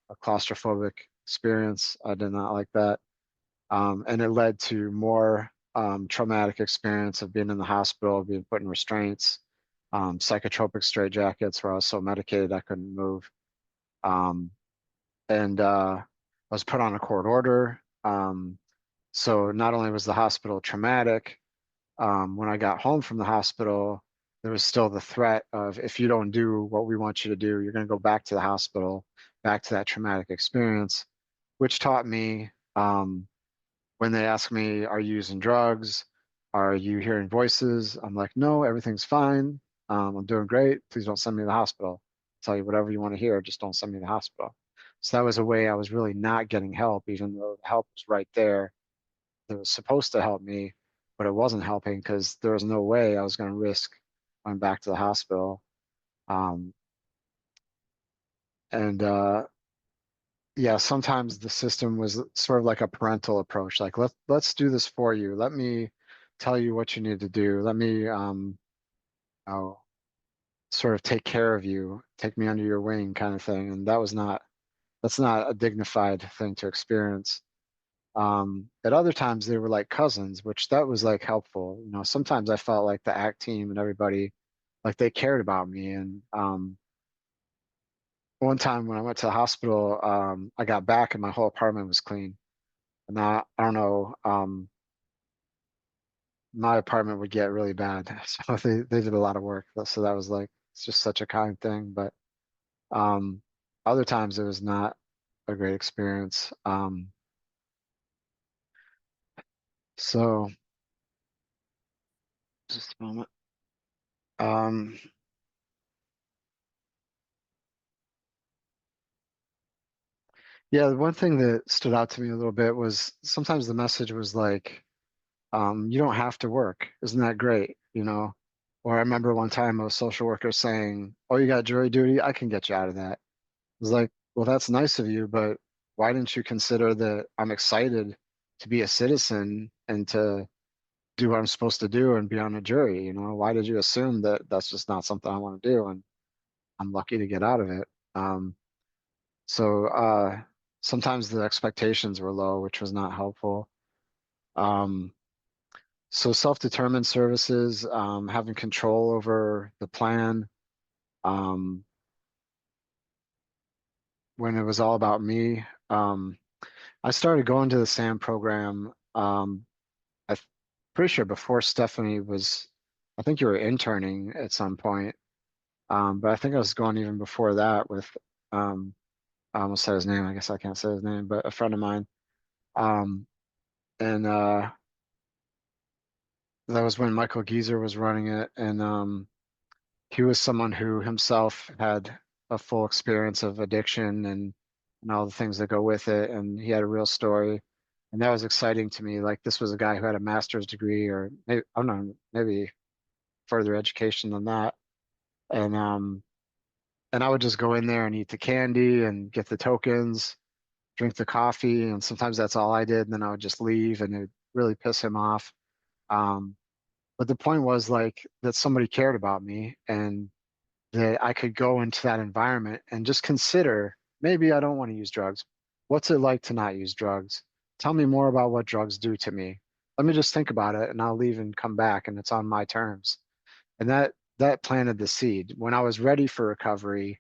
a claustrophobic experience. I did not like that. And it led to more traumatic experience of being in the hospital, being put in restraints, psychotropic straitjackets where I was so medicated I couldn't move. Um, and I was put on a court order. So not only was the hospital traumatic, when I got home from the hospital, there was still the threat of, if you don't do what we want you to do, you're going to go back to the hospital, back to that traumatic experience, which taught me when they ask me, are you using drugs? Are you hearing voices? I'm like, no, everything's fine. I'm doing great. Please don't send me to the hospital. Tell you whatever you want to hear, just don't send me to the hospital. So that was a way I was really not getting help, even though the help was right there. It was supposed to help me, but it wasn't helping because there was no way I was going to risk going back to the hospital. Um, and yeah, sometimes the system was sort of like a parental approach, like let's do this for you. Let me tell you what you need to do. Let me oh, sort of take care of you, take me under your wing kind of thing. And that's not a dignified thing to experience. At other times they were like cousins, which that was like helpful. You know, sometimes I felt like the ACT team and everybody, like they cared about me. And one time when I went to the hospital, I got back and my whole apartment was clean. And I don't know, my apartment would get really bad. So they did a lot of work. So that was like, it's just such a kind thing. But um, other times it was not a great experience. So just a moment. Um, yeah, the one thing that stood out to me a little bit was sometimes the message was like, you don't have to work. Isn't that great? You know? Or I remember one time a social worker saying, oh, you got jury duty? I can get you out of that. Was like, well, that's nice of you, but why didn't you consider that I'm excited to be a citizen and to do what I'm supposed to do and be on a jury? You know, why did you assume that that's just not something I want to do? And I'm lucky to get out of it. So sometimes the expectations were low, which was not helpful. Um, so self-determined services, having control over the plan, um, when it was all about me. I started going to the SAM program. I'm pretty sure before Stephanie was, I think you were interning at some point. But I think I was going even before that with, um, I almost said his name. I guess I can't say his name, but a friend of mine. Um, and that was when Michael Geezer was running it. And he was someone who himself had a full experience of addiction and all the things that go with it. And he had a real story. And that was exciting to me. Like this was a guy who had a master's degree or maybe, I don't know, maybe further education than that. And and I would just go in there and eat the candy and get the tokens, drink the coffee, and sometimes that's all I did. And then I would just leave, and it would really piss him off. Um, but the point was like that somebody cared about me, and that I could go into that environment and just consider maybe I don't want to use drugs. What's it like to not use drugs? Tell me more about what drugs do to me. Let me just think about it, and I'll leave and come back, and it's on my terms. And that planted the seed. When I was ready for recovery,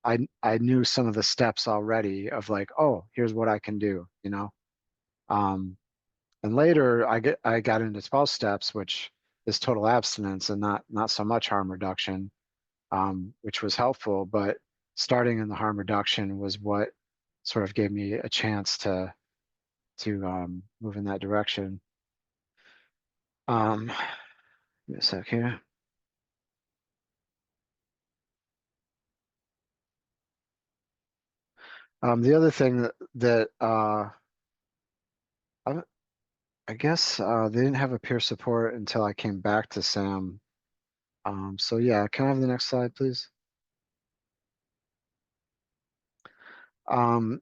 I knew some of the steps already of like, oh, here's what I can do, you know. Um, and later I got into 12 steps, which is total abstinence and not so much harm reduction, which was helpful. But starting in the harm reduction was what sort of gave me a chance to move in that direction. Give me a sec here. The other thing I, I guess they didn't have a peer support until I came back to SAM. So yeah, can I have the next slide, please?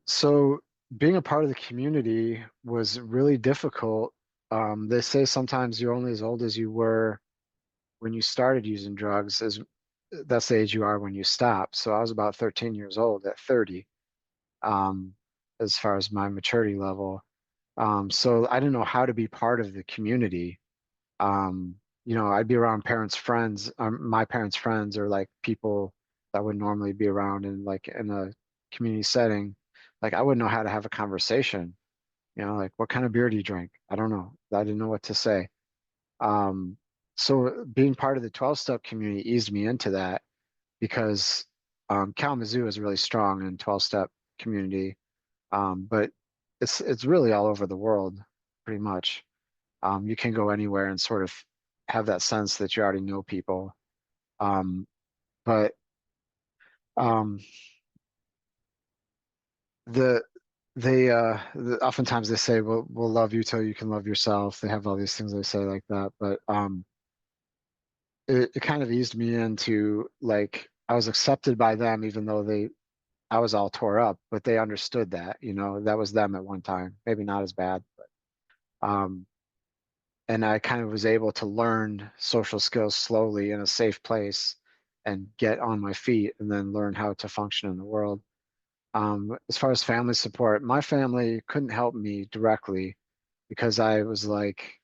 So being a part of the community was really difficult. They say sometimes you're only as old as you were when you started using drugs, as that's the age you are when you stop. So I was about 13 years old at 30, um, as far as my maturity level. So I didn't know how to be part of the community. Um, I'd be around parents' friends, my parents' friends, or like people that would normally be around in like in a community setting. Like I wouldn't know how to have a conversation. Like what kind of beer do you drink? I don't know. I didn't know what to say. Um, so being part of the 12-step community eased me into that because Kalamazoo is really strong in 12-step community, but it's really all over the world, pretty much. You can go anywhere and sort of have that sense that you already know people. Um, but um, the oftentimes they say, "Well, we'll love you till you can love yourself." They have all these things they say like that, but it kind of eased me into like I was accepted by them, even though I was all tore up, but they understood that, that was them at one time. Maybe not as bad, but and I kind of was able to learn social skills slowly in a safe place and get on my feet and then learn how to function in the world. As far as family support, my family couldn't help me directly because I was like,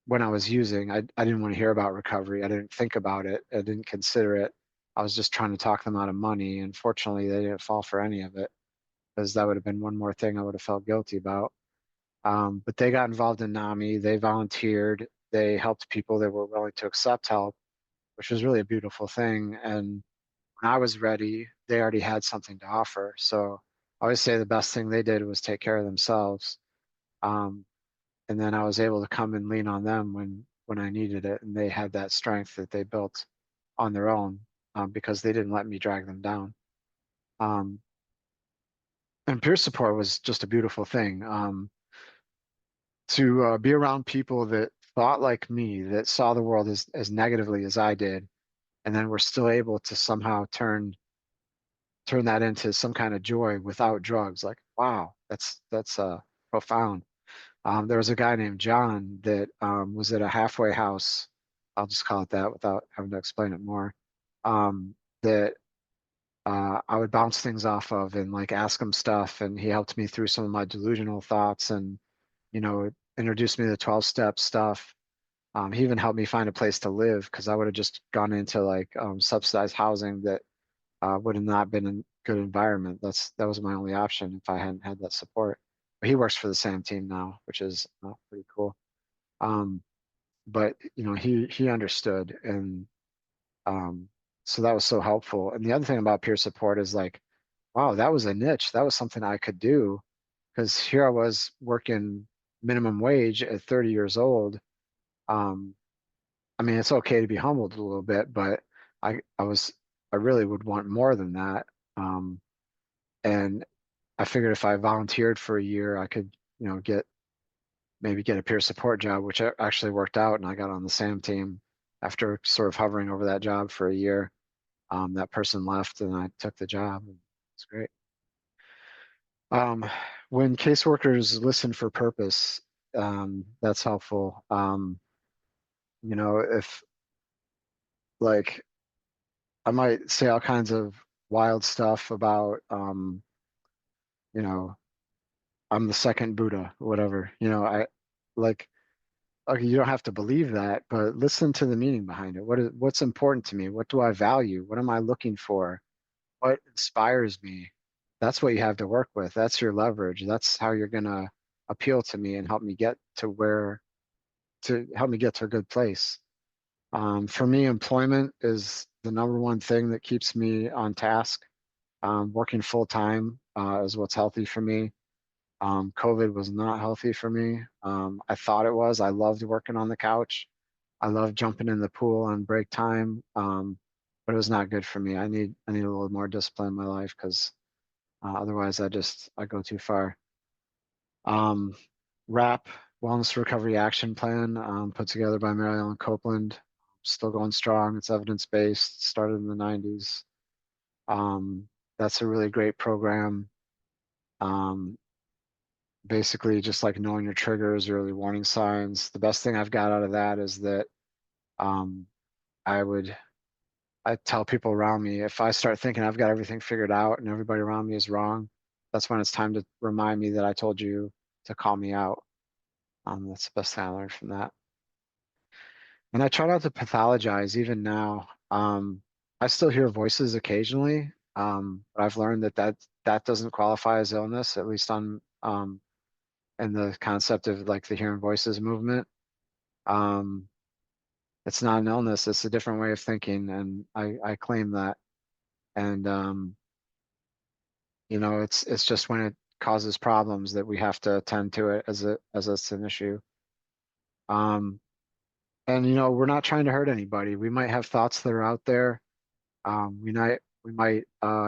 when I was using, I didn't want to hear about recovery. I didn't think about it. I didn't consider it. I was just trying to talk them out of money. And fortunately, they didn't fall for any of it because that would have been one more thing I would have felt guilty about. But they got involved in NAMI. They volunteered. They helped people that were willing to accept help, which was really a beautiful thing. And when I was ready, they already had something to offer. So I always say the best thing they did was take care of themselves. Um, and then I was able to come and lean on them when I needed it, and they had that strength that they built on their own because they didn't let me drag them down. Um, and peer support was just a beautiful thing. To be around people that thought like me, that saw the world as negatively as I did, and then were still able to somehow turn that into some kind of joy without drugs. Like, wow, that's profound. There was a guy named John that was at a halfway house. I'll just call it that without having to explain it more. That I would bounce things off of and like ask him stuff, and he helped me through some of my delusional thoughts and introduced me to the 12-step stuff. He even helped me find a place to live because I would have just gone into like subsidized housing that would have not been a good environment. That was my only option if I hadn't had that support. But he works for the same team now, which is pretty cool. Um, but he understood, and so that was so helpful. And the other thing about peer support is like, wow, that was a niche. That was something I could do because here I was working minimum wage at 30 years old. Um, I mean, it's okay to be humbled a little bit, but I really would want more than that. Um, and I figured if I volunteered for a year, I could, maybe get a peer support job, which actually worked out, and I got on the SAM team after sort of hovering over that job for a year. That person left, and I took the job. And it's great. Um, when caseworkers listen for purpose, that's helpful. If like I might say all kinds of wild stuff about, you know, I'm the second Buddha, whatever. I like, okay, you don't have to believe that, but listen to the meaning behind it. What's important to me? What do I value? What am I looking for? What inspires me? That's what you have to work with. That's your leverage. That's how you're gonna appeal to me and help me get to help me get to a good place. For me, employment is the number one thing that keeps me on task. Working full time is what's healthy for me. COVID was not healthy for me. I thought it was. I loved working on the couch. I loved jumping in the pool on break time. But it was not good for me. I need a little more discipline in my life because Otherwise, I go too far. WRAP, Wellness Recovery Action Plan, put together by Mary Ellen Copeland, still going strong. It's evidence-based, started in the 90s. That's a really great program. Basically just like knowing your triggers, early warning signs. The best thing I've got out of that is that I tell people around me, if I start thinking I've got everything figured out and everybody around me is wrong, that's when it's time to remind me that I told you to call me out. That's the best thing I learned from that. And I try not to pathologize even now. I still hear voices occasionally, but I've learned that doesn't qualify as illness, at least on in the concept of like the hearing voices movement. It's not an illness, it's a different way of thinking, and I claim that. And you know, it's just when it causes problems that we have to attend to it as it's an issue. And you know, we're not trying to hurt anybody. We might have thoughts that are out there. We might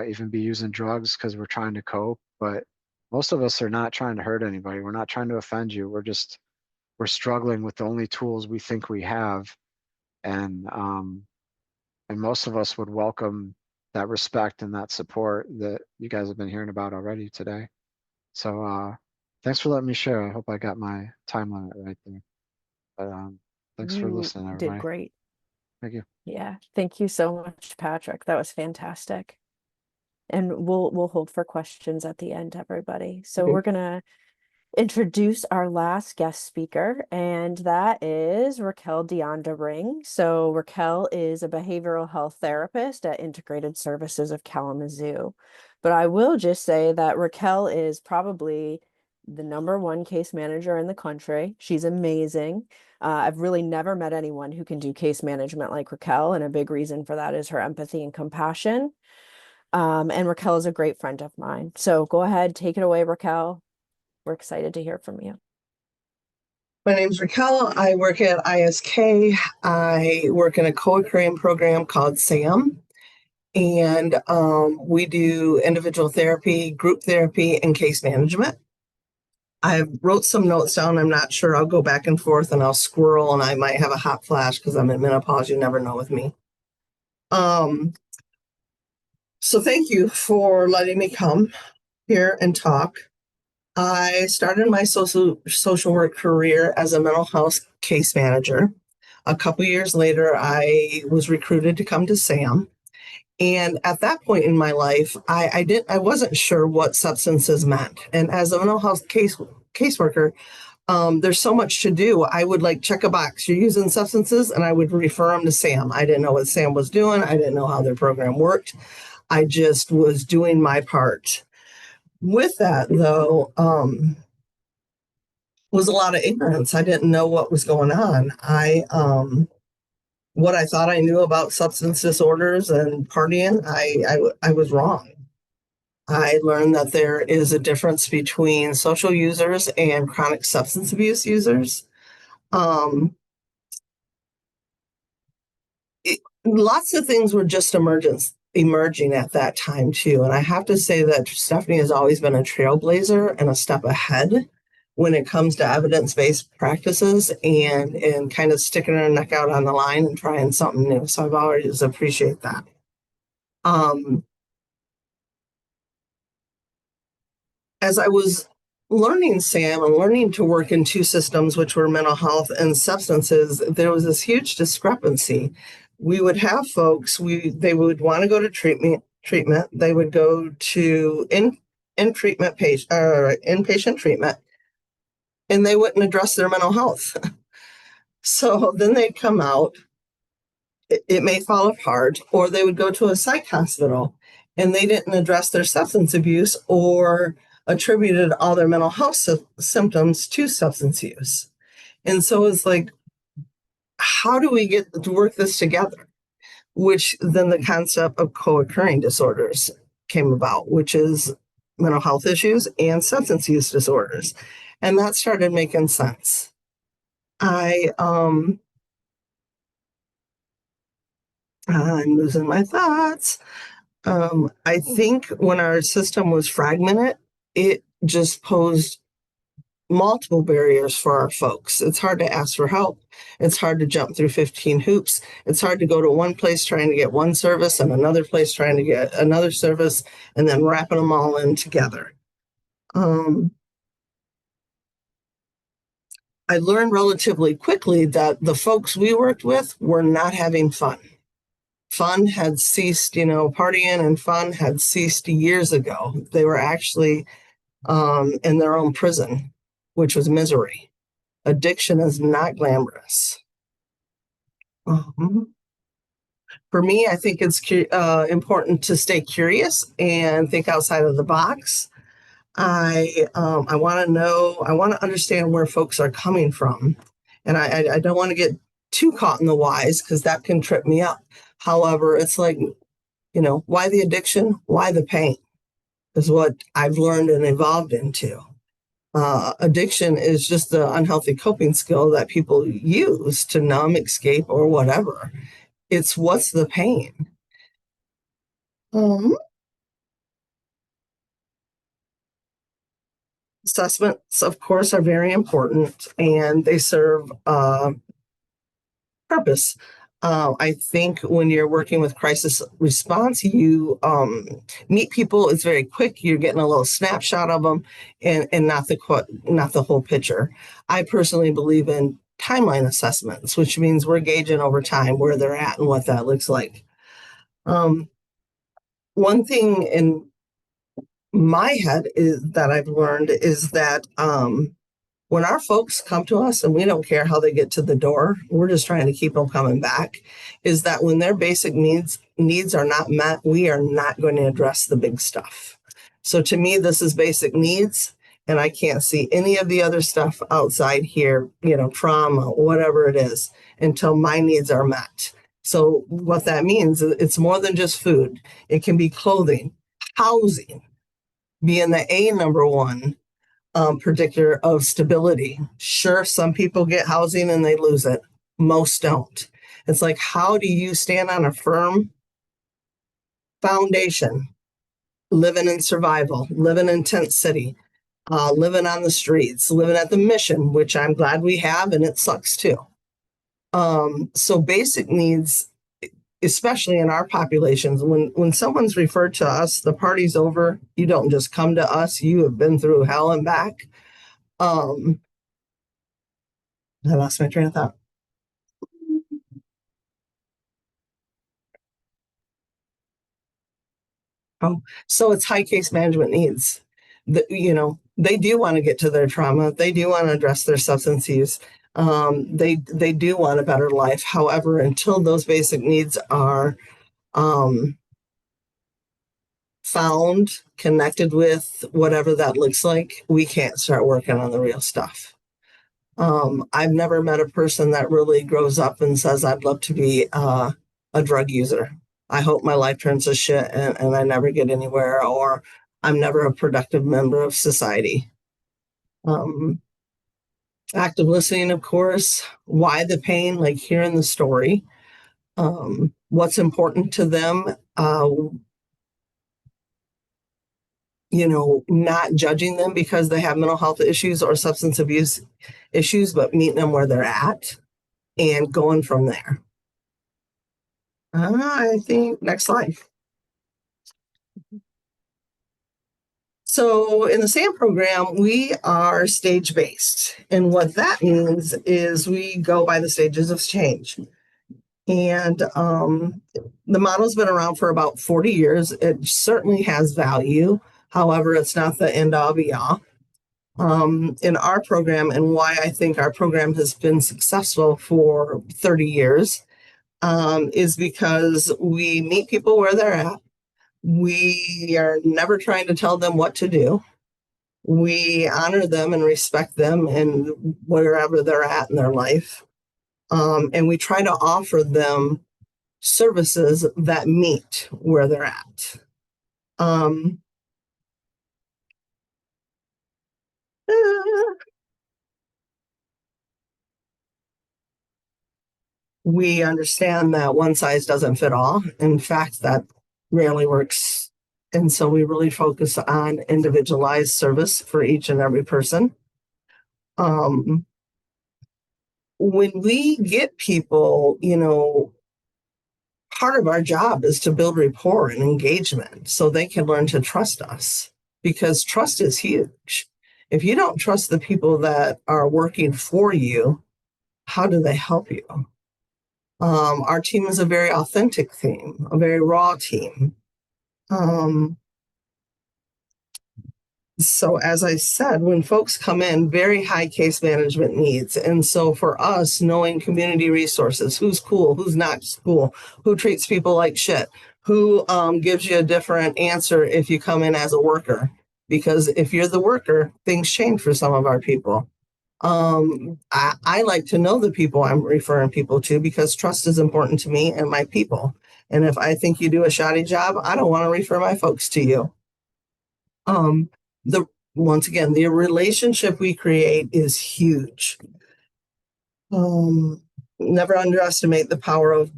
even be using drugs because we're trying to cope, but most of us are not trying to hurt anybody. We're not trying to offend you. We're struggling with the only tools we think we have, and most of us would welcome that respect and that support that you guys have been hearing about already today. So thanks for letting me share. I hope I got my time limit right there. But thanks for You listening, did everybody. great. Thank you. Yeah, thank you so much, Patrick. That was fantastic. And we'll hold for questions at the end, everybody. So Okay. we're gonna introduce our last guest speaker, and that is Raquel Deonda Ring. So Raquel is a behavioral health therapist at Integrated Services of Kalamazoo. But I will just say that Raquel is probably the #1 case manager in the country. She's amazing. I've really never met anyone who can do case management like Raquel, and a big reason for that is her empathy and compassion. And Raquel is a great friend of mine. So go ahead, take it away, Raquel. We're excited to hear from you. My name's Raquel. I work at ISK. I work in a co-occurring program called SAM. And we do individual therapy, group therapy, and case management. I wrote some notes down. I'm not sure. I'll go back and forth and I'll squirrel and I might have a hot flash because I'm in menopause. You never know with me. So thank you for letting me come here and talk. I started my social work career as a mental health case manager. A couple years later, I was recruited to come to SAM. And at that point in my life, I wasn't sure what substances meant. And as a mental health caseworker, there's so much to do. I would like check a box. You're using substances, and I would refer them to SAM. I didn't know what SAM was doing. I didn't know how their program worked. I just was doing my part. With that, though, was a lot of ignorance. I didn't know what was going on. What I thought I knew about substance disorders and partying, I was wrong. I learned that there is a difference between social users and chronic substance abuse users. Lots of things were just emerging at that time too. And I have to say that Stephanie has always been a trailblazer and a step ahead when it comes to evidence-based practices and kind of sticking her neck out on the line and trying something new. So I've always appreciate that. As I was learning SAM and learning to work in two systems, which were mental health and substances, there was this huge discrepancy. We would have folks, they would want to go to treatment. They would go to inpatient treatment, and they wouldn't address their mental health. So then they'd come out, it may fall apart, or they would go to a psych hospital and they didn't address their substance abuse or attributed all their mental health symptoms to substance use. And so it's like, how do we get to work this together? Which then the concept of co-occurring disorders came about, which is mental health issues and substance use disorders. And that started making sense. I'm losing my thoughts. I think when our system was fragmented, it just posed multiple barriers for our folks. It's hard to ask for help. It's hard to jump through 15 hoops. It's hard to go to one place trying to get one service and another place trying to get another service and then wrapping them all in together. I learned relatively quickly that the folks we worked with were not having fun. Fun had ceased, partying and fun had ceased years ago. They were actually in their own prison, which was misery. Addiction is not glamorous. For me, I think it's important to stay curious and think outside of the box. I want to know, I want to understand where folks are coming from. And I don't want to get too caught in the whys because that can trip me up. However, it's like, why the addiction? Why the pain is what I've learned and evolved into. Addiction is just the unhealthy coping skill that people use to numb, escape, or whatever. It's what's the pain? Assessments, of course, are very important and they serve a purpose. I think when you're working with crisis response, you meet people. It's very quick. You're getting a little snapshot of them, and not the whole picture. I personally believe in timeline assessments, which means we're gauging over time where they're at and what that looks like. One thing in my head is that I've learned is that when our folks come to us and we don't care how they get to the door, we're just trying to keep them coming back, is that when their basic needs are not met, we are not going to address the big stuff. So to me, this is basic needs, and I can't see any of the other stuff outside here, trauma, whatever it is, until my needs are met. So what that means, it's more than just food. It can be clothing, housing, being the number one predictor of stability. Sure, some people get housing and they lose it. Most don't. It's like, how do you stand on a firm foundation, living in survival, living in tent city, living on the streets, living at the mission, which I'm glad we have, and it sucks too. So basic needs, especially in our populations, when someone's referred to us, the party's over. You don't just come to us. You have been through hell and back. I lost my train of thought. So it's high case management needs. They do want to get to their trauma. They do want to address their substance use. They do want a better life. However, until those basic needs are found, connected with, whatever that looks like, we can't start working on the real stuff. I've never met a person that really grows up and says, I'd love to be a drug user. I hope my life turns to shit and I never get anywhere, or I'm never a productive member of society. Active listening, of course. Why the pain? Like hearing the story. What's important to them. Not judging them because they have mental health issues or substance abuse issues, but meeting them where they're at and going from there. I think next slide. So in the SAM program, we are stage-based. And what that means is we go by the stages of change. And the model's been around for about 40 years. It certainly has value. However, it's not the end all be all. In our program, and why I think our program has been successful for 30 years, is because we meet people where they're at. We are never trying to tell them what to do. We honor them and respect them and wherever they're at in their life. And we try to offer them services that meet where they're at. We understand that one size doesn't fit all. In fact, that rarely works. And so we really focus on individualized service for each and every person. When we get people, part of our job is to build rapport and engagement so they can learn to trust us, because trust is huge. If you don't trust the people that are working for you, how do they help you? Our team is a very authentic team, a very raw team. So as I said, when folks come in, very high case management needs. And so for us, knowing community resources, who's cool, who's not cool, who treats people like shit, who gives you a different answer if you come in as a worker. Because if you're the worker, things change for some of our people. I like to know the people I'm referring people to, because trust is important to me and my people. And if I think you do a shoddy job, I don't want to refer my folks to you. Once again, the relationship we create is huge. Never underestimate the power of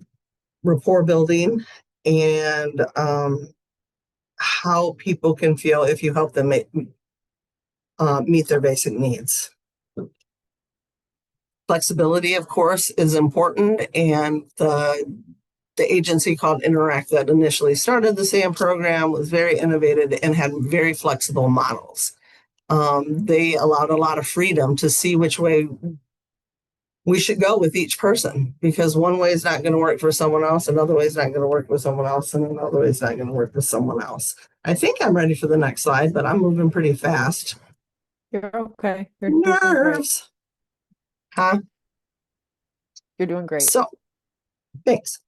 rapport building and how people can feel if you help them meet their basic needs. Flexibility, of course, is important, and the agency called Interact that initially started the SAM program was very innovative and had very flexible models. They allowed a lot of freedom to see which way we should go with each person, because one way is not going to work for someone else, another way is not going to work with someone else, and another way is not going to work with someone else. I think I'm ready for the next slide, but I'm moving pretty fast. You're okay. You're doing great. Nerves. Huh? You're doing great. So, thanks.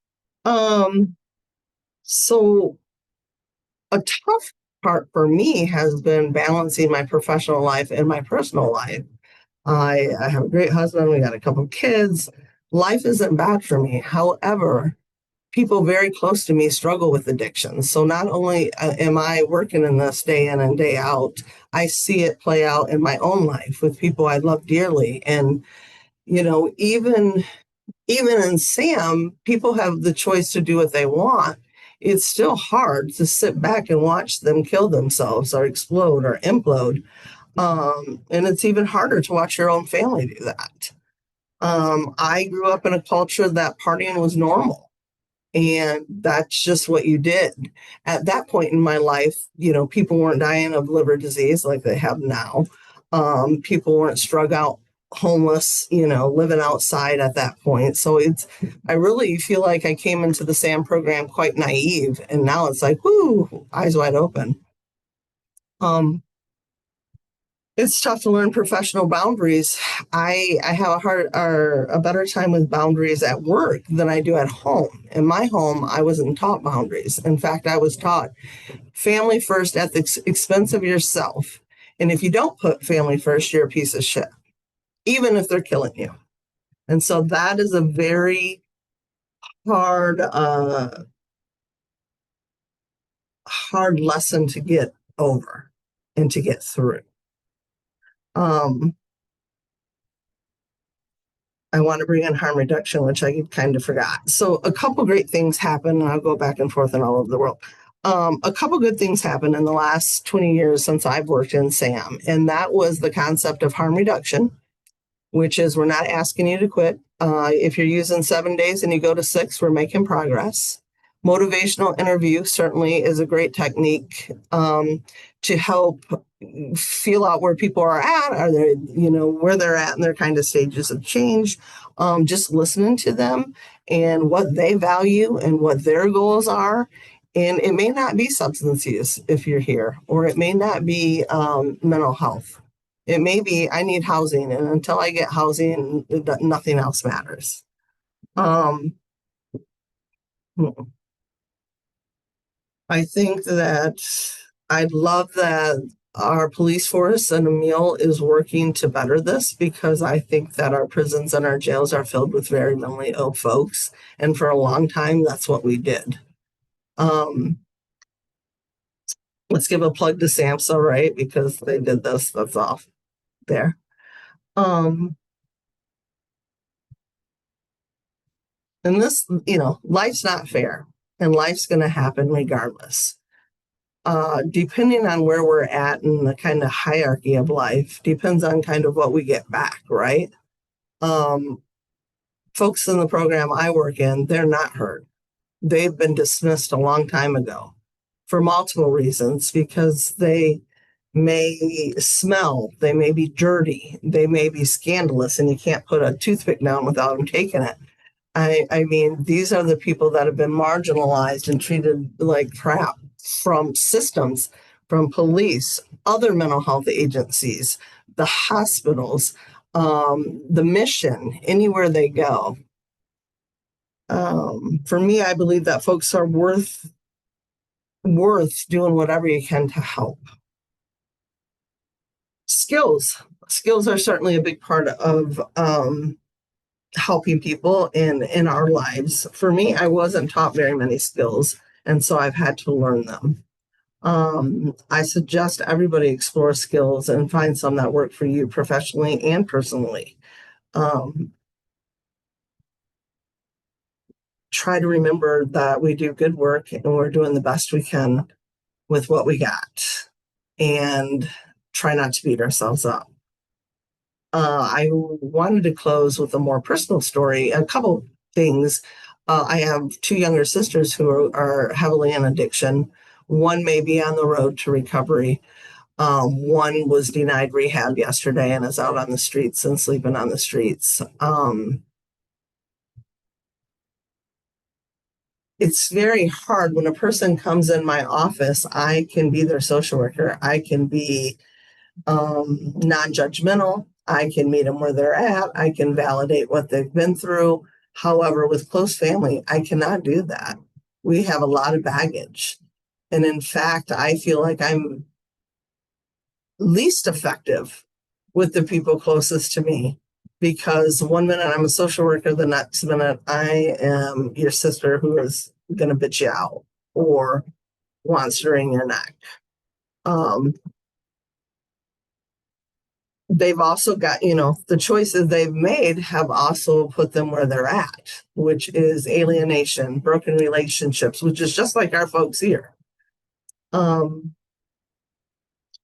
So a tough part for me has been balancing my professional life and my personal life. I have a great husband. We got a couple of kids. Life isn't bad for me. However, people very close to me struggle with addiction. So not only am I working in this day in and day out, I see it play out in my own life with people I love dearly. And, even in SAM, people have the choice to do what they want. It's still hard to sit back and watch them kill themselves or explode or implode. And it's even harder to watch your own family do that. I grew up in a culture that partying was normal, and that's just what you did. At that point in my life, people weren't dying of liver disease like they have now. People weren't strung out homeless, living outside at that point. So I really feel like I came into the SAM program quite naive, and now it's like, whoo, eyes wide open. It's tough to learn professional boundaries. I have a better time with boundaries at work than I do at home. In my home, I wasn't taught boundaries. In fact, I was taught family first at the expense of yourself. And if you don't put family first, you're a piece of shit, even if they're killing you. And so that is a very hard lesson to get over and to get through. I want to bring in harm reduction, which I kind of forgot. So a couple great things happen, and I'll go back and forth in all over the world. A couple good things happened in the last 20 years since I've worked in SAM, and that was the concept of harm reduction, which is we're not asking you to quit. If you're using 7 days and you go to 6, we're making progress. Motivational interview certainly is a great technique to help feel out where people are at. Are they, where they're at in their kind of stages of change. Just listening to them and what they value and what their goals are. And it may not be substance use if you're here, or it may not be mental health. It may be, I need housing, and until I get housing, nothing else matters. I think that I'd love that our police force and Emil is working to better this, because I think that our prisons and our jails are filled with very mentally ill folks. And for a long time, that's what we did. Let's give a plug to SAMHSA, right? Because they did this, that's off there. And this, life's not fair. and life's going to happen regardless. Depending on where we're at in the kind of hierarchy of life, depends on kind of what we get back, right? Folks in the program I work in, they're not hurt. They've been dismissed a long time ago for multiple reasons, because they may smell, they may be dirty, they may be scandalous, and you can't put a toothpick down without them taking it. I mean, these are the people that have been marginalized and treated like crap from systems, from police, other mental health agencies, the hospitals, the mission, anywhere they go. For me, I believe that folks are worth doing whatever you can to help. Skills are certainly a big part of helping people in our lives. For me, I wasn't taught very many skills, and so I've had to learn them. I suggest everybody explore skills and find some that work for you professionally and personally. Try to remember that we do good work and we're doing the best we can with what we got, and try not to beat ourselves up. I wanted to close with a more personal story. A couple things. I have two younger sisters who are heavily in addiction. One may be on the road to recovery. One was denied rehab yesterday and is out on the streets and sleeping on the streets. It's very hard when a person comes in my office. I can be their social worker. I can be non-judgmental. I can meet them where they're at. I can validate what they've been through. However, with close family, I cannot do that. We have a lot of baggage. And in fact, I feel like I'm least effective with the people closest to me, because one minute I'm a social worker, the next minute I am your sister who is going to bitch you out or wants to wring your neck. They've also got, the choices they've made have also put them where they're at, which is alienation, broken relationships, which is just like our folks here.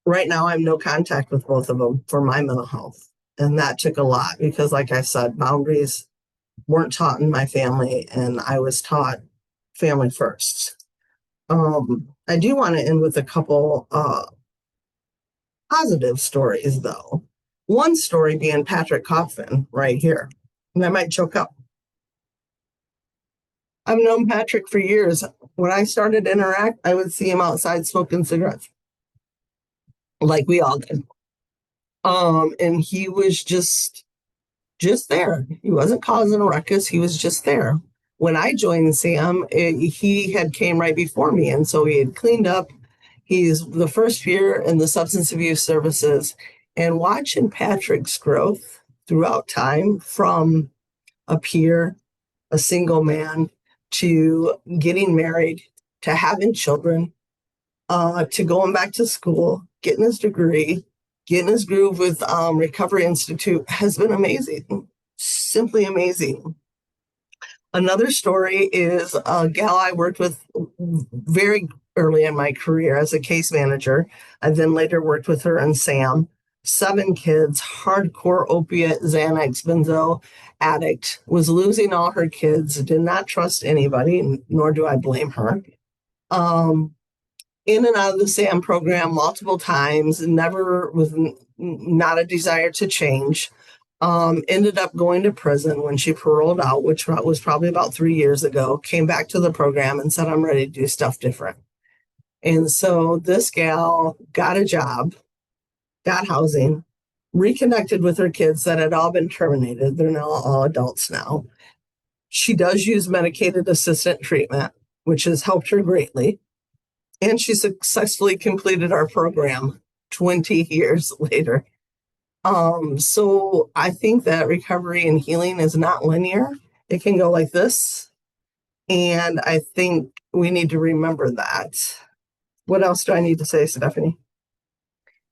Right now, I have no contact with both of them for my mental health. And that took a lot because, like I said, boundaries weren't taught in my family, and I was taught family first. I do want to end with a couple positive stories, though. One story being Patrick Coffin right here, and I might choke up. I've known Patrick for years. When I started Interact, I would see him outside smoking cigarettes, like we all did. And he was just there. He wasn't causing a ruckus. He was just there. When I joined SAM, he had came right before me, and so he had cleaned up. He's the first year in the substance abuse services, and watching Patrick's growth throughout time from a peer, a single man, to getting married, to having children, to going back to school, getting his degree, getting his groove with Recovery Institute has been amazing, simply amazing. Another story is a gal I worked with very early in my career as a case manager. I then later worked with her in SAM. 7 kids, hardcore opiate, Xanax, benzo addict, was losing all her kids, did not trust anybody, nor do I blame her. In and out of the SAM program multiple times, never with not a desire to change. Ended up going to prison when she paroled out, which was probably about 3 years ago, came back to the program and said, I'm ready to do stuff different. And so this gal got a job, got housing, reconnected with her kids that had all been terminated. They're now all adults now. She does use medicated assistant treatment, which has helped her greatly. And she successfully completed our program 20 years later. So I think that recovery and healing is not linear. It can go like this. And I think we need to remember that. What else do I need to say, Stephanie?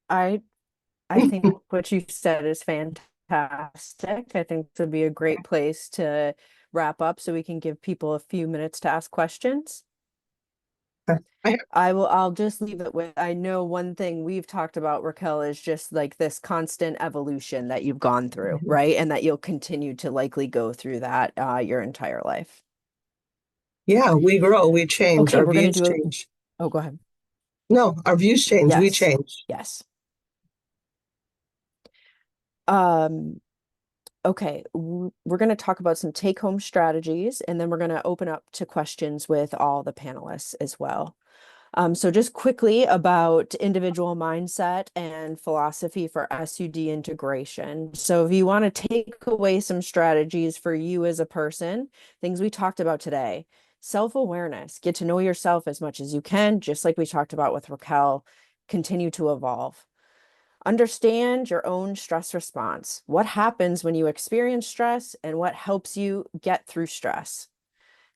I think what you said is fantastic. I think this would be a great place to wrap up so we can give people a few minutes to ask questions. I, I'll just leave it with, I know one thing we've talked about, Raquel, is just like this constant evolution that you've gone through, right? And that you'll continue to likely go through that your entire life. yeah, we grow, we change, Okay, our we're gonna views do change. oh, go ahead. No, our views change, we Yes, change. yes. Um, okay, we're gonna talk about some take-home strategies, and then we're gonna open up to questions with all the panelists as well. So just quickly about individual mindset and philosophy for SUD integration. So if you want to take away some strategies for you as a person, things we talked about today, self-awareness, get to know yourself as much as you can, just like we talked about with Raquel, continue to evolve. Understand your own stress response. What happens when you experience stress and what helps you get through stress?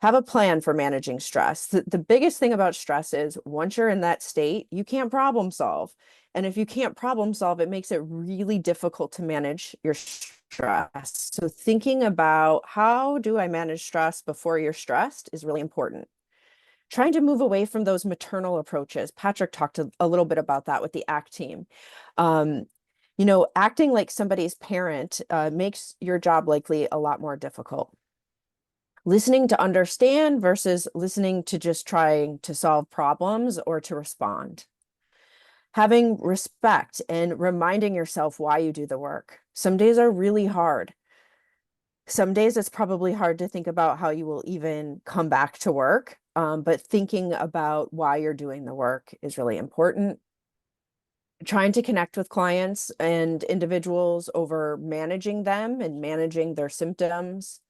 Have a plan for managing stress. The biggest thing about stress is once you're in that state, you can't problem solve. And if you can't problem solve, it makes it really difficult to manage your stress. So thinking about how do I manage stress before you're stressed is really important. Trying to move away from those maternal approaches. Patrick talked a little bit about that with the ACT team. Acting like somebody's parent makes your job likely a lot more difficult. Listening to understand versus listening to just trying to solve problems or to respond. Having respect and reminding yourself why you do the work. Some days are really hard. Some days it's probably hard to think about how you will even come back to work, but thinking about why you're doing the work is really important. Trying to connect with clients and individuals over managing them and managing their symptoms.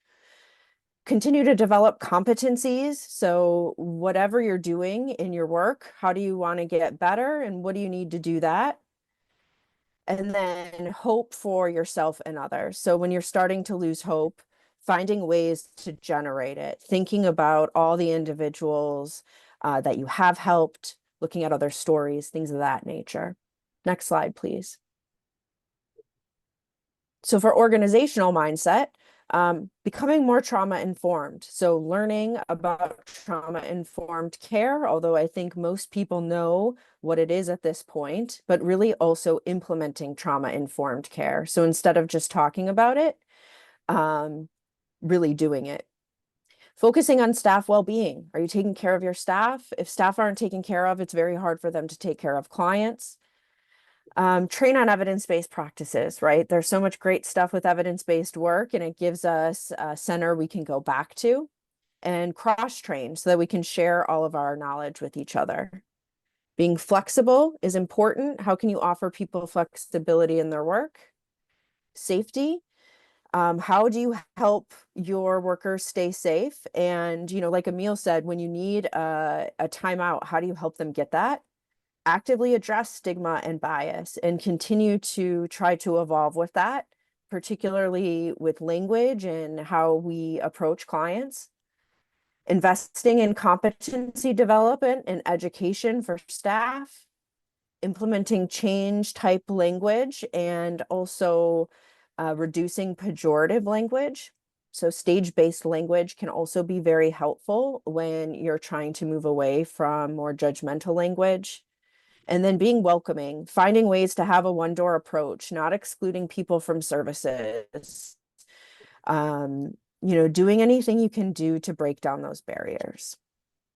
Continue to develop competencies. So whatever you're doing in your work, how do you want to get better and what do you need to do that? And then hope for yourself and others. So when you're starting to lose hope, finding ways to generate it, thinking about all the individuals that you have helped, looking at other stories, things of that nature. Next slide, please. So for organizational mindset, becoming more trauma informed. So learning about trauma informed care, although I think most people know what it is at this point, but really also implementing trauma informed care. So instead of just talking about it, really doing it. Focusing on staff well-being. Are you taking care of your staff? If staff aren't taken care of, it's very hard for them to take care of clients. Train on evidence-based practices, right? There's so much great stuff with evidence-based work, and it gives us a center we can go back to, and cross-train so that we can share all of our knowledge with each other. Being flexible is important. How can you offer people flexibility in their work? Safety. How do you help your workers stay safe? And, like Emil said, when you need a timeout, how do you help them get that? Actively address stigma and bias and continue to try to evolve with that, particularly with language and how we approach clients. Investing in competency development and education for staff, implementing change type language, and also reducing pejorative language. So stage-based language can also be very helpful when you're trying to move away from more judgmental language. And then being welcoming, finding ways to have a one-door approach, not excluding people from services. Doing anything you can do to break down those barriers.